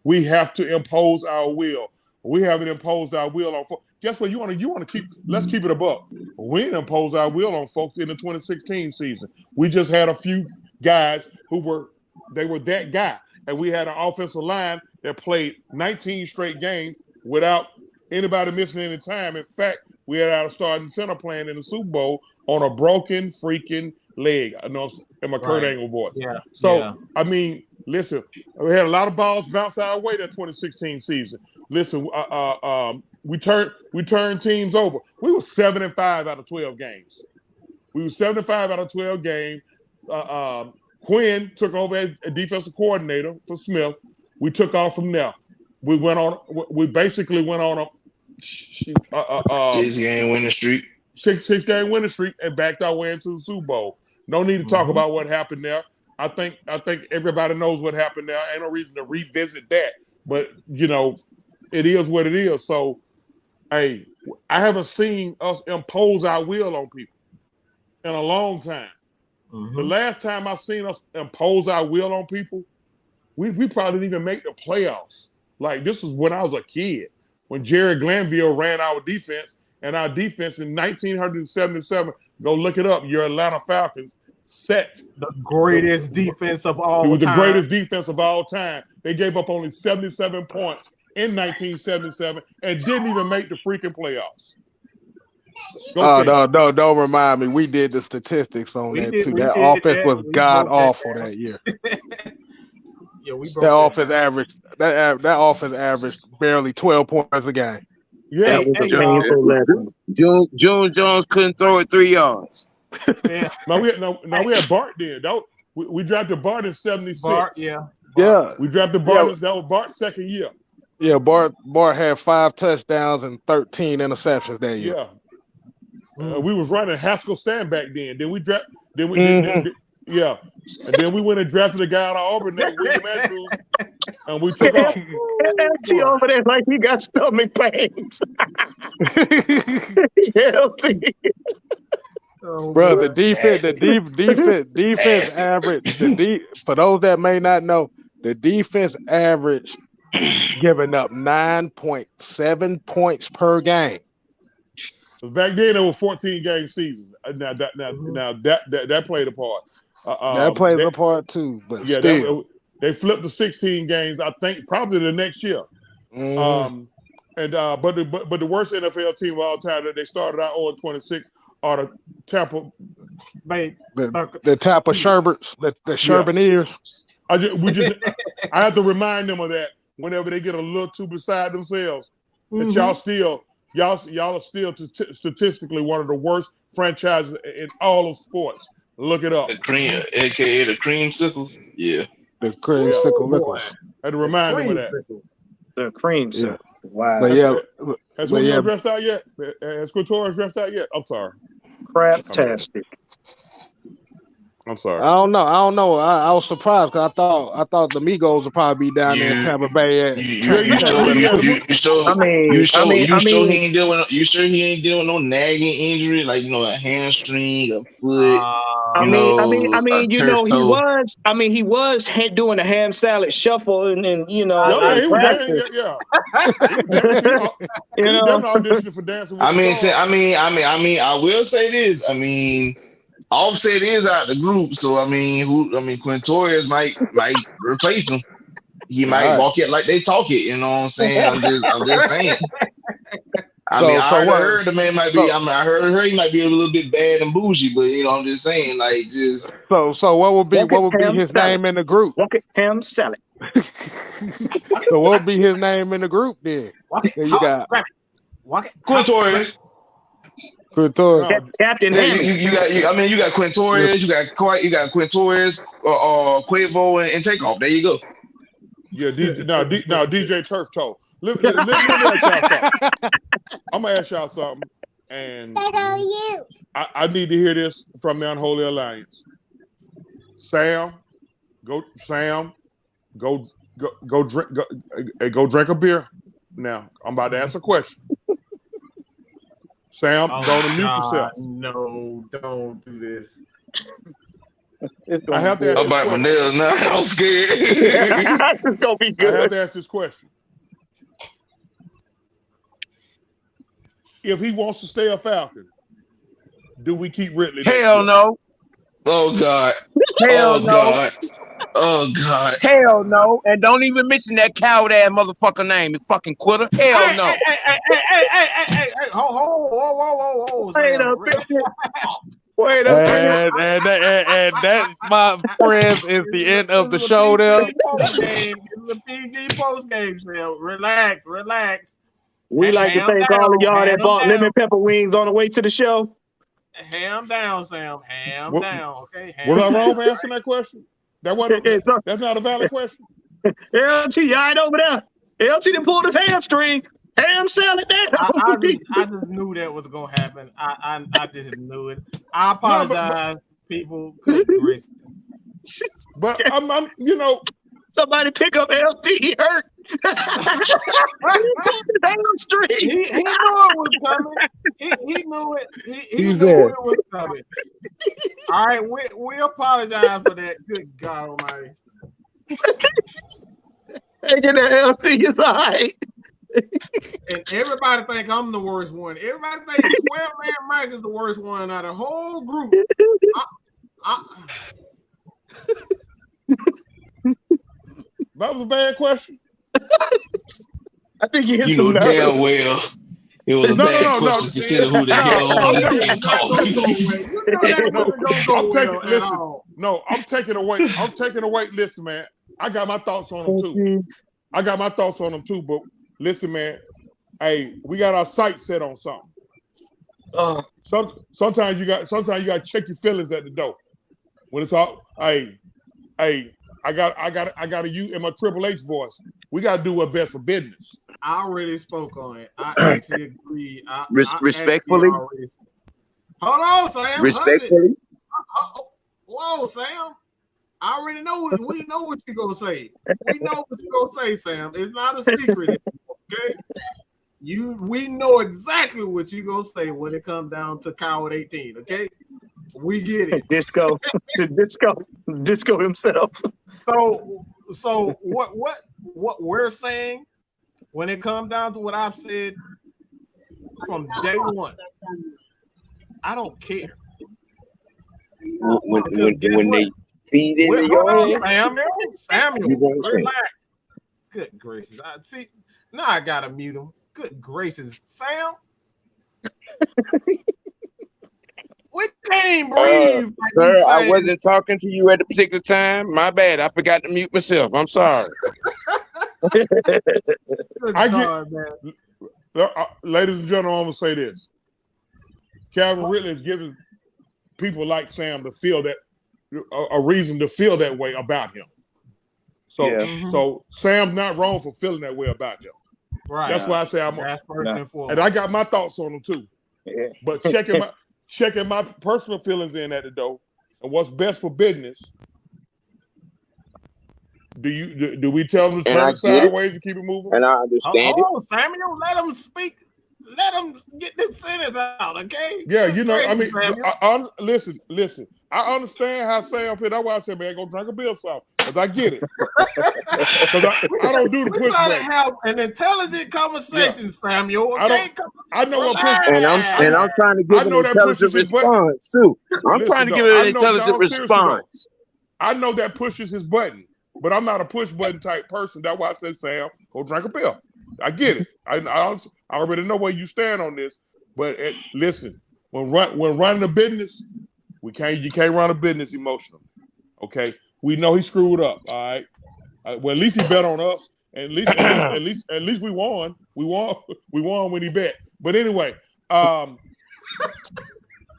We have to impose our will. We haven't imposed our will on folks. Guess what? You want to keep. Let's keep it a buck. We didn't impose our will on folks in the 2016 season. We just had a few guys who were that guy, and we had an offensive line that played 19 straight games without anybody missing any time. In fact, we had our starting center playing in the Super Bowl on a broken freaking leg. I know in my Kurt Angle voice. Yeah. So, I mean, listen, we had a lot of balls bounce our way that 2016 season. Listen, we turned teams over. We were 7-5 out of 12 games. We were 7-5 out of 12 games. Quinn took over as a defensive coordinator for Smith. We took off from there. We basically went on a 6-game winning streak. Six-game winning streak and backed our way into the Super Bowl. No need to talk about what happened there. I think everybody knows what happened there. Ain't no reason to revisit that. But it is what it is. So, hey, I haven't seen us impose our will on people in a long time. Mm-hmm. The last time I seen us impose our will on people, we probably didn't even make the playoffs. Like, this was when I was a kid, when Jerry Glanville ran our defense, and our defense in 1977, go look it up, your Atlanta Falcons set the greatest defense of all time. It was the greatest defense of all time. They gave up only 77 points in 1977 and didn't even make the freaking playoffs. Don't remind me. We did the statistics on that too. That offense was god awful that year. Yeah, we that offense averaged that offense averaged barely 12 points a game. Yeah, June Jones couldn't throw it 3 yards. Yeah. Now we had Bart then. We drafted Bart in 76. Bart. We drafted Bart. That was Bart's second year. Yeah, Bart had 5 touchdowns and 13 interceptions that year. Yeah. We was running Haskell Stand back then. Then we drafted. And then we went and drafted a guy out of Auburn named William Andrews, and we took off. LT over there like he got stomach pains. LT. Bro, the defense average. For those that may not know, the defense average giving up 9.7 points per game. Back then, there were 14-game seasons. Now that played a part. That plays a part too, but yeah, still. They flipped the 16 games, I think, probably the next year. Mm-hmm. But the worst NFL team of all time that they started out 0-26 are the Tampa Bay. The Tampa Sherberts, the Sherberneers. I have to remind them of that whenever they get a little too beside themselves. That y'all are still statistically one of the worst franchises in all of sports. Look it up. The cream, aka the creamsicle. Yeah. The creamsicle liquors. I had to remind them of that. The creamsicle. Wow. But has Julio dressed out yet? Has Couture dressed out yet? I'm sorry. Craptastic. I'm sorry. I don't know. I was surprised because I thought the Migos would probably be down there in Tampa Bay. You sure he ain't dealing with no nagging injury, like a hamstring, a foot. He was doing a ham salad shuffle and he auditioned for Dancing with the Stars. I will say this. Offset is out the group, so Quinn Torres might replace him. He might walk it like they talk it. You know what I'm saying? I'm just saying. I heard the man might be. I heard he might be a little bit bad and bougie, but I'm just saying, like, just. So what would be his name in the group? Walk it, ham salad. So what would be his name in the group then? There you got Quinn Torres. Captain. You got Quinn Torres. You got Quinn Torres, Quavo, and Takeoff. There you go. Yeah, DJ Turf Toe. Let me ask y'all something. I'm gonna ask y'all something, and I need to hear this from the Unholy Alliance. Sam, go drink a beer. Now I'm about to ask a question. Sam, go to mute yourself. No, don't do this. I have to ask this question. My nails now. I'm scared. It's gonna be good. I have to ask this question. If he wants to stay a Falcon, do we keep Ridley? Hell no. Oh God. Hell no. God. Oh God. Hell no. And don't even mention that coward ass motherfucker name, you fucking quitter. Hell no. Hey. Whoa. Wait a minute. And that, my friends, is the end of the show there. This is a PG postgame show. Relax. We like to thank all of y'all that bought lemon pepper wings on the way to the show. Ham down, Sam. Ham down. Okay. Was I wrong for asking that question? That's not a valid question. LT, you all right over there? LT done pulled his hamstring. Ham salad down. I just knew that was gonna happen. I just knew it. I apologize, people. But I'm somebody pick up LT. He hurt. He knew it was coming. He knew it. He knew it was coming. All right, we apologize for that. Good God Almighty. Hey, get that LT is all right. And everybody think I'm the worst one. Everybody think Swear Man Mike is the worst one out of the whole group. That was a bad question. I think you hit some nerves. Damn well. It was a bad question. Consider who the hell on the I'm taking away. Listen, man. I got my thoughts on them too. But listen, man. Hey, we got our sights set on something. Sometimes you got to check your feelings at the door. When it's all, hey, I got to use in my Triple H voice. We got to do what's best for business. I already spoke on it. I actually agree. Respectfully. Hold on, Sam. Respectfully. Whoa, Sam. I already know. We know what you're gonna say. We know what you're gonna say, Sam. It's not a secret. Okay. We know exactly what you're gonna say when it comes down to Coward 18. Okay. We get it. Disco himself. So what we're saying when it comes down to what I've said from day one, I don't care. when they feed into your head. Samuel, You know what I'm saying? relax. Good gracious. Now I gotta mute him. Good gracious, Sam. We can't breathe. Sir, I wasn't talking to you at the particular time. My bad. I forgot to mute myself. I'm sorry. Ladies and gentlemen, I'm gonna say this. Calvin Ridley is giving people like Sam to feel that a reason to feel that way about him. So Sam's not wrong for feeling that way about him. Right. That's why I say and I got my thoughts on him too. Yeah. But checking my personal feelings in at the door and what's best for business. Do we tell them to turn sideways and keep it moving? And I understand it. Oh, Samuel, let them speak. Let them get this sentence out, okay? Yeah, I mean, listen. I understand how Sam feel. That's why I said, man, go drink a beer something. Because I get it. Because I don't do the pushback. We got to have an intelligent conversation, Samuel. Okay? I know what pushback. And I'm trying to give an intelligent response, too. I'm trying to give an intelligent response. I know that pushes his button, but I'm not a push button type person. That's why I said, Sam, go drink a beer. I get it. I already know where you stand on this. But listen, when running a business, you can't run a business emotional. Okay, we know he screwed up. All right. Well, at least he bet on us. At least we won. We won when he bet. But anyway, the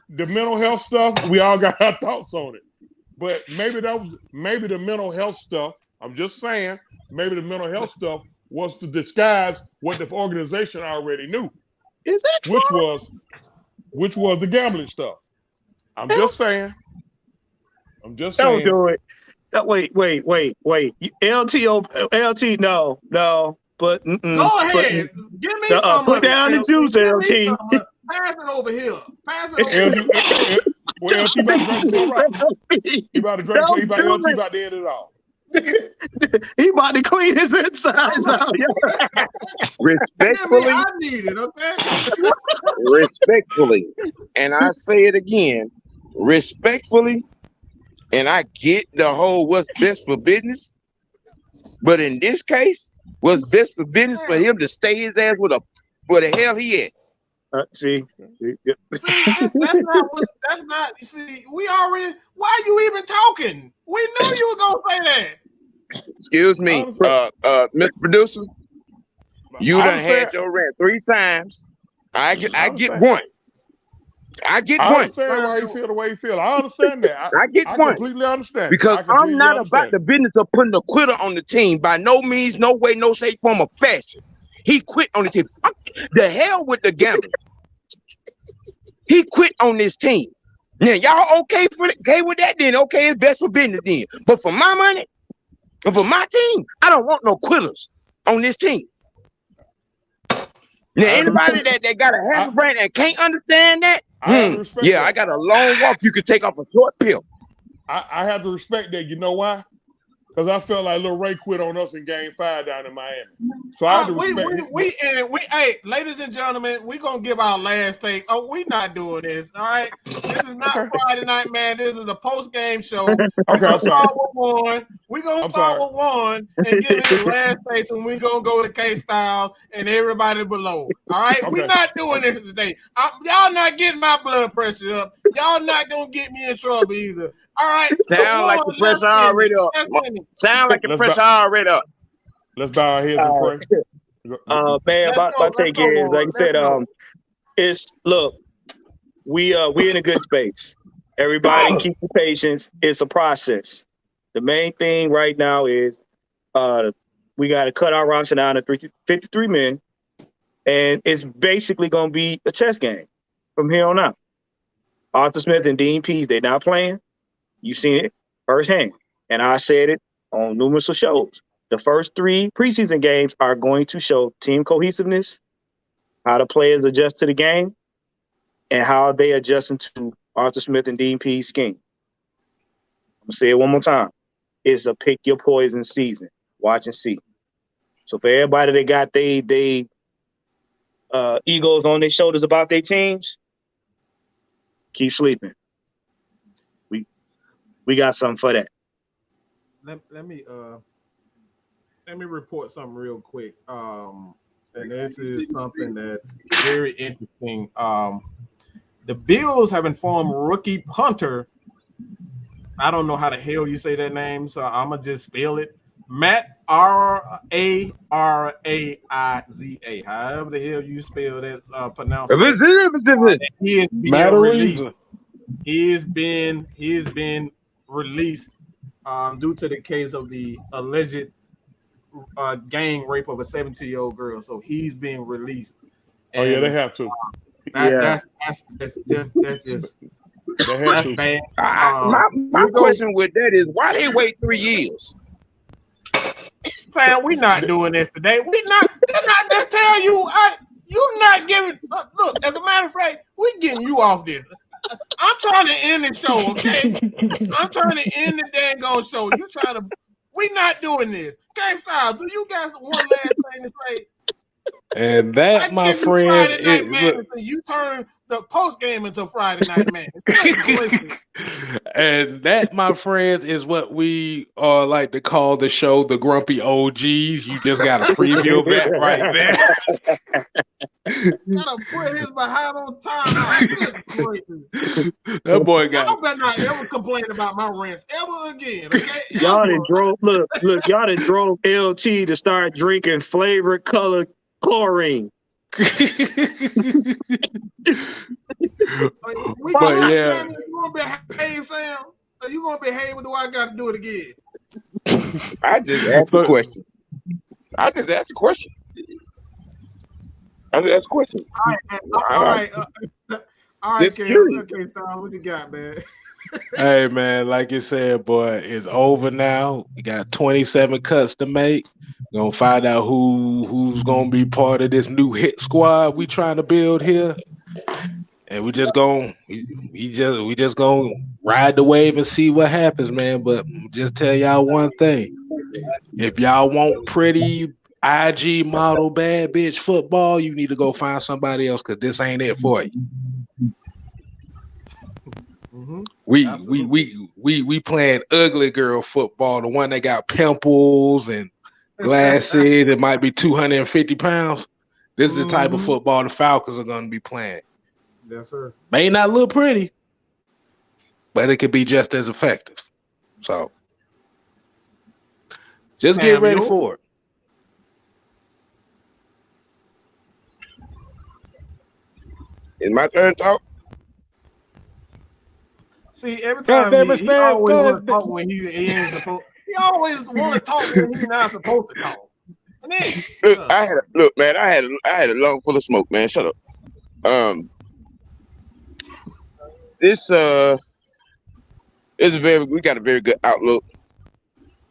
mental health stuff, we all got our thoughts on it. But maybe the mental health stuff. I'm just saying, maybe the mental health stuff was to disguise what the organization already knew. Is that true? Which was the gambling stuff. I'm just saying. Don't do it. Wait. LT, no. But go ahead. Give me some. Put down the juice, LT. Pass it over here. Well, LT about to drink. He about to drink. LT about to end it all. He about to clean his insides out. Respectfully, I need it, okay? Respectfully, and I say it again, respectfully, and I get the whole what's best for business, but in this case, what's best for business for him to stay his ass where the hell he at. See, that's not. See, we already. Why are you even talking? We knew you were gonna say that. Excuse me, Mr. Producer. You done had your rant 3 times. I get one. I understand why you feel the way you feel. I understand that. I get one. Completely understand. Because I'm not about the business of putting a quitter on the team. By no means, no way, no shape, form, or fashion. He quit on the team. The hell with the gambling. He quit on this team. Now, y'all okay with that then? Okay, it's best for business then. But for my money and for my team, I don't want no quitters on this team. Now, anybody that got a half brain and can't understand that, I got a long walk you could take off a short pill. I have to respect that. You know why? Because I felt like Lil Ray quit on us in Game 5 down in Miami. So I had to respect hey, ladies and gentlemen, we're going to give our last take. Oh, we're not doing this, all right? This is not Friday Night, man. This is a post-game show. We're going to start with one. We're going to start with one and give his last take, and we're going to go to K-Style and everybody below. All right? We're not doing this today. Y'all not getting my blood pressure up. Y'all not going to get me in trouble either. All right? Sound like the pressure already up. Sound like the pressure already up. Let's bow our heads and pray. Man, my take is, like I said, we in a good space. Everybody keep the patience. It's a process. The main thing right now is we got to cut our roster down to 53 men, and it's basically going to be a chess game from here on out. Arthur Smith and Dean Pease, they're not playing. You've seen it firsthand, and I said it on numerous shows. The first 3 preseason games are going to show team cohesiveness, how the players adjust to the game, and how they adjust to Arthur Smith and Dean Pease scheme. I'm going to say it one more time. It's a pick your poison season. Watch and see. So for everybody that got they egos on their shoulders about their teams, keep sleeping. we got something for that. Let me report something real quick. And this is something that's very interesting. The Bills have informed rookie punter. I don't know how the hell you say that name, so I'm gonna just spell it. Matt Araiza. However the hell you spell that, pronounce that. He is being released. He has been released due to the case of the alleged gang rape of a 17-year-old girl. So he's being released. And, they have to. That's just that's bad. My question with that is why they wait 3 years? Sam, we're not doing this today. They're not just tell you. You're not giving. Look, as a matter of fact, we're getting you off this. I'm trying to end the show, okay? I'm trying to end the dang on show. You trying to? We're not doing this. Okay, Styles, do you guys one last thing to say? And that, my friend, Friday Night you turn the post game into Friday Night Madness. And that, my friends, is what we like to call the show the Grumpy OGs. You just got a preview of that right there. Gotta put his behind on time. That boy got. I better not ever complain about my rents ever again. Okay, y'all done drove. Look, y'all done drove LT to start drinking flavored color chlorine. But yeah, you gonna behave, Sam? Are you gonna behave, or do I got to do it again? I just asked a question. All right. All right, okay, Star, what you got, man? Hey, man, like you said, boy, it's over now. We got 27 cuts to make. We're gonna find out who's gonna be part of this new hit squad we trying to build here. And we just gonna ride the wave and see what happens, man. But just tell y'all one thing. If y'all want pretty IG model bad bitch football, you need to go find somebody else, because this ain't it for you. Mm-hmm. We playing ugly girl football, the one that got pimples and glasses. It might be 250 pounds. This is the type of football the Falcons are going to be playing. Yes, sir. May not look pretty, but it could be just as effective. So just get ready for it. It's my turn to talk. See, every time he always want to talk when he ain't supposed. He always want to talk when he's not supposed to talk. And then, I had a lung full of smoke, man. Shut up. This we got a very good outlook,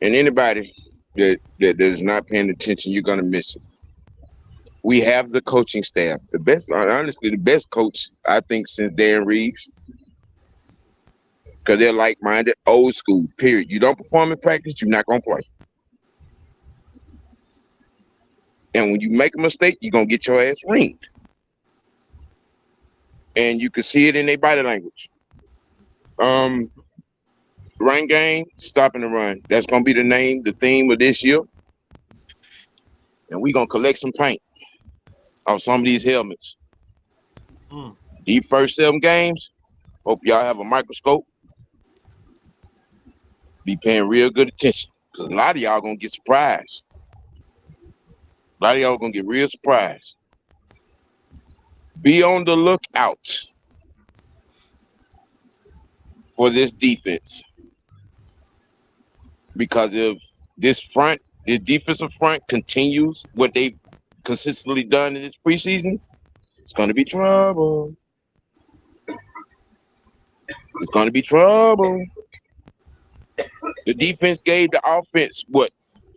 and anybody that is not paying attention, you're gonna miss it. We have the coaching staff, the best coach I think since Darren Reeves, because they're like-minded, old school. Period. You don't perform in practice, you're not gonna play. And when you make a mistake, you're gonna get your ass ringed. And you can see it in their body language. Run game, stopping the run. That's gonna be the theme of this year. And we're gonna collect some paint off some of these helmets. These first 7 games, hope y'all have a microscope. Be paying real good attention, because a lot of y'all gonna get surprised. A lot of y'all gonna get real surprised. Be on the lookout for this defense, because if this defensive front continues what they've consistently done in this preseason, it's gonna be trouble. It's gonna be trouble. The defense gave the offense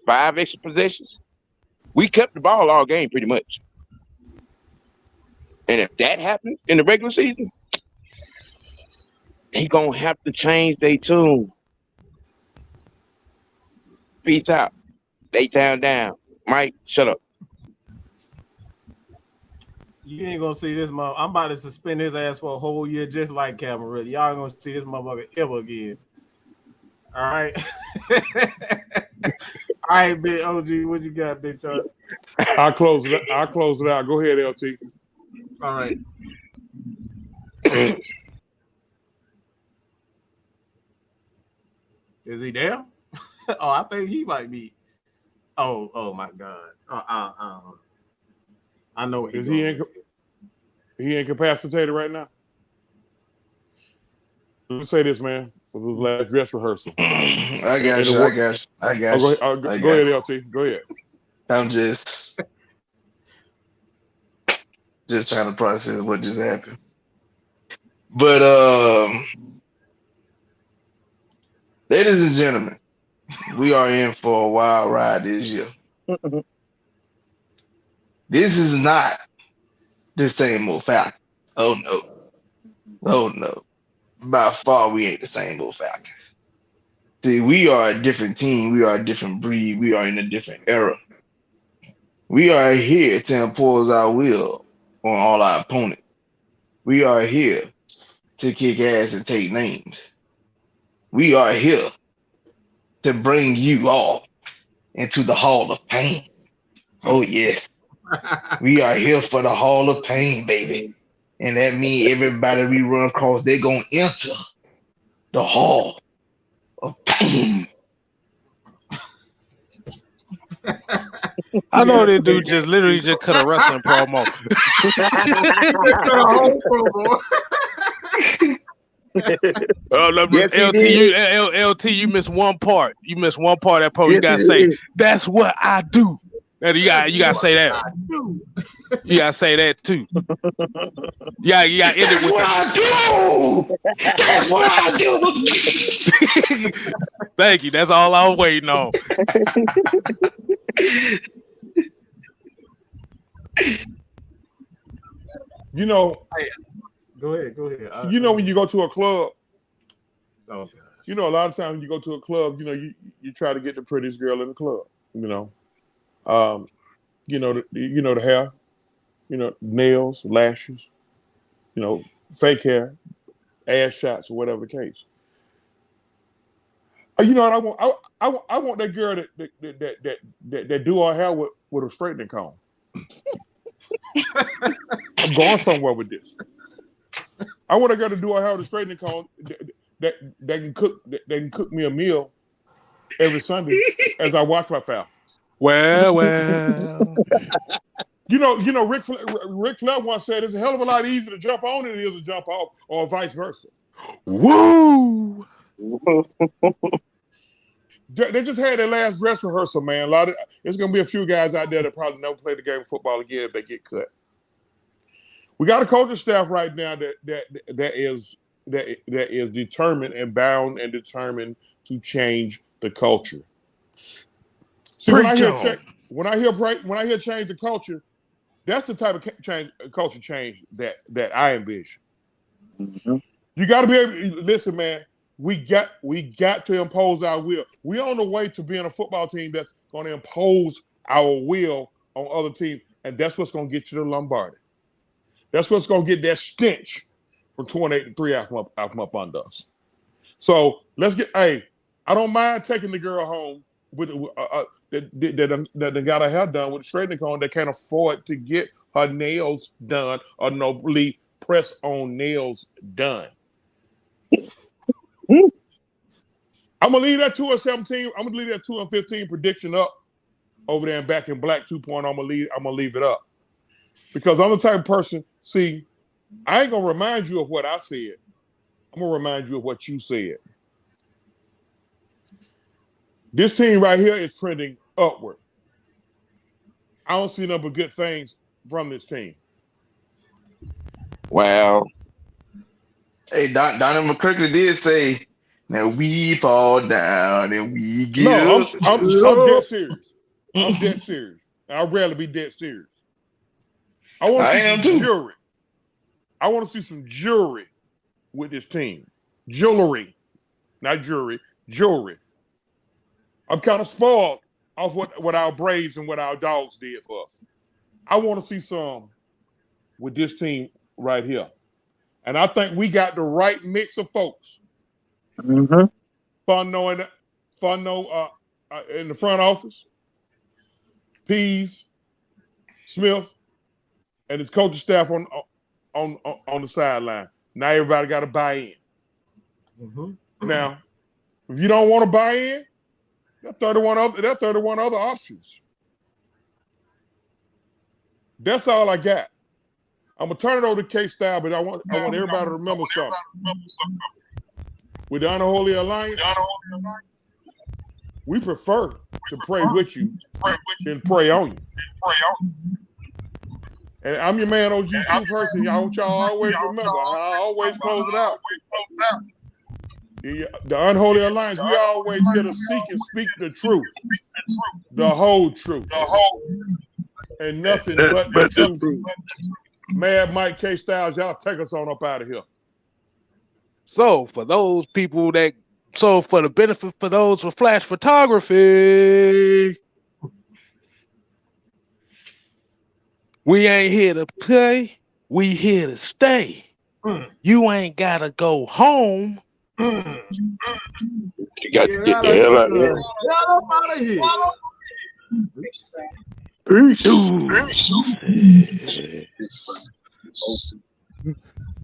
5 extra possessions. We kept the ball all game pretty much. And if that happens in the regular season, they gonna have to change their tune. Peace out. A-Town down. Mike, shut up. You ain't gonna see this motherfucker. I'm about to suspend his ass for a whole year, just like Calvin Ridley. Y'all ain't gonna see this motherfucker ever again. All right. All right, big OG, what you got, big Charlie? I'll close it out. Go ahead, LT. All right. Is he there? Oh, I think he might be. Oh my God. I know. Is he incapacitated right now? Let me say this, man. It was last dress rehearsal. I got you. Go ahead, LT. Go ahead. I'm just trying to process what just happened. But ladies and gentlemen, we are in for a wild ride this year. This is not the same old Falcons. Oh no. By far, we ain't the same old Falcons. See, we are a different team. We are a different breed. We are in a different era. We are here to impose our will on all our opponents. We are here to kick ass and take names. We are here to bring you all into the Hall of Pain. Oh, yes. We are here for the Hall of Pain, baby. And that means everybody we run across, they're going to enter the Hall of Pain. I know this dude just literally just cut a wrestling promo. LT, you missed one part. You missed one part of that promo. You gotta say, that's what I do. You gotta say that. You gotta say that too. Yeah, you gotta end it with that. That's what I do. Thank you. That's all I was waiting on. You know, go ahead. You know, when you go to a club, oh, you know, a lot of times you go to a club, you know, you try to get the prettiest girl in the club, you know. The hair, you know, nails, lashes, you know, fake hair, ass shots, or whatever the case. You know what I want that girl that do her hair with a straightening comb. I'm going somewhere with this. I want a girl to do her hair with a straightening comb that can cook me a meal every Sunday as I watch my Falcons. Well. You know, Rick Flair once said it's a hell of a lot easier to jump on than it is to jump off, or vice versa. Woo! They just had their last dress rehearsal, man. There's gonna be a few guys out there that probably never play the game of football again if they get cut. We got a coaching staff right now that is determined and bound and determined to change the culture. See, when I hear change the culture, that's the type of culture change that I envision. Mm-hmm. You got to be able to listen, man. We got to impose our will. We're on the way to being a football team that's going to impose our will on other teams, and that's what's going to get you to Lombardi. That's what's going to get that stench from 28-3 out from up under us. So let's get. Hey, I don't mind taking the girl home with that got her hair done with a straightening comb that can't afford to get her nails done or nobly press on nails done. I'm gonna leave that 2-17. I'm gonna leave that 2-15 prediction up over there and back in black 2.0. I'm gonna leave it up because I'm the type of person. See, I ain't gonna remind you of what I said. I'm gonna remind you of what you said. This team right here is trending upward. I don't see nothing but good things from this team. Wow. Hey, Donnie McClurkin did say, now we fall down and we get up. I'm dead serious. I'm dead serious. I'd rather be dead serious. I want to see some jewelry. I want to see some jewelry with this team. Jewelry. Not jewelry. Jewelry. I'm kind of spoiled off what our Braves and what our Dogs did for us. I want to see some with this team right here. And I think we got the right mix of folks. Mm-hmm. Funno in the front office, Pease, Smith, and his coaching staff on the sideline. Now everybody got to buy in. Mm-hmm. Now, if you don't want to buy in, there are 31 other options. That's all I got. I'm gonna turn it over to K-Style, but I want everybody to remember something. With the Unholy Alliance, we prefer to pray with you than pray on you. And I'm your man, OG Chief Person. I want y'all always remember. I always close it out. The Unholy Alliance, we always here to seek and speak the truth, the whole truth, and nothing but the truth. Mad Mike, K-Styles, y'all take us on up out of here. So for those people for the benefit for those with flash photography, we ain't here to play, we here to stay. You ain't gotta go home. You got to get the hell out of here. Get out of here. Peace.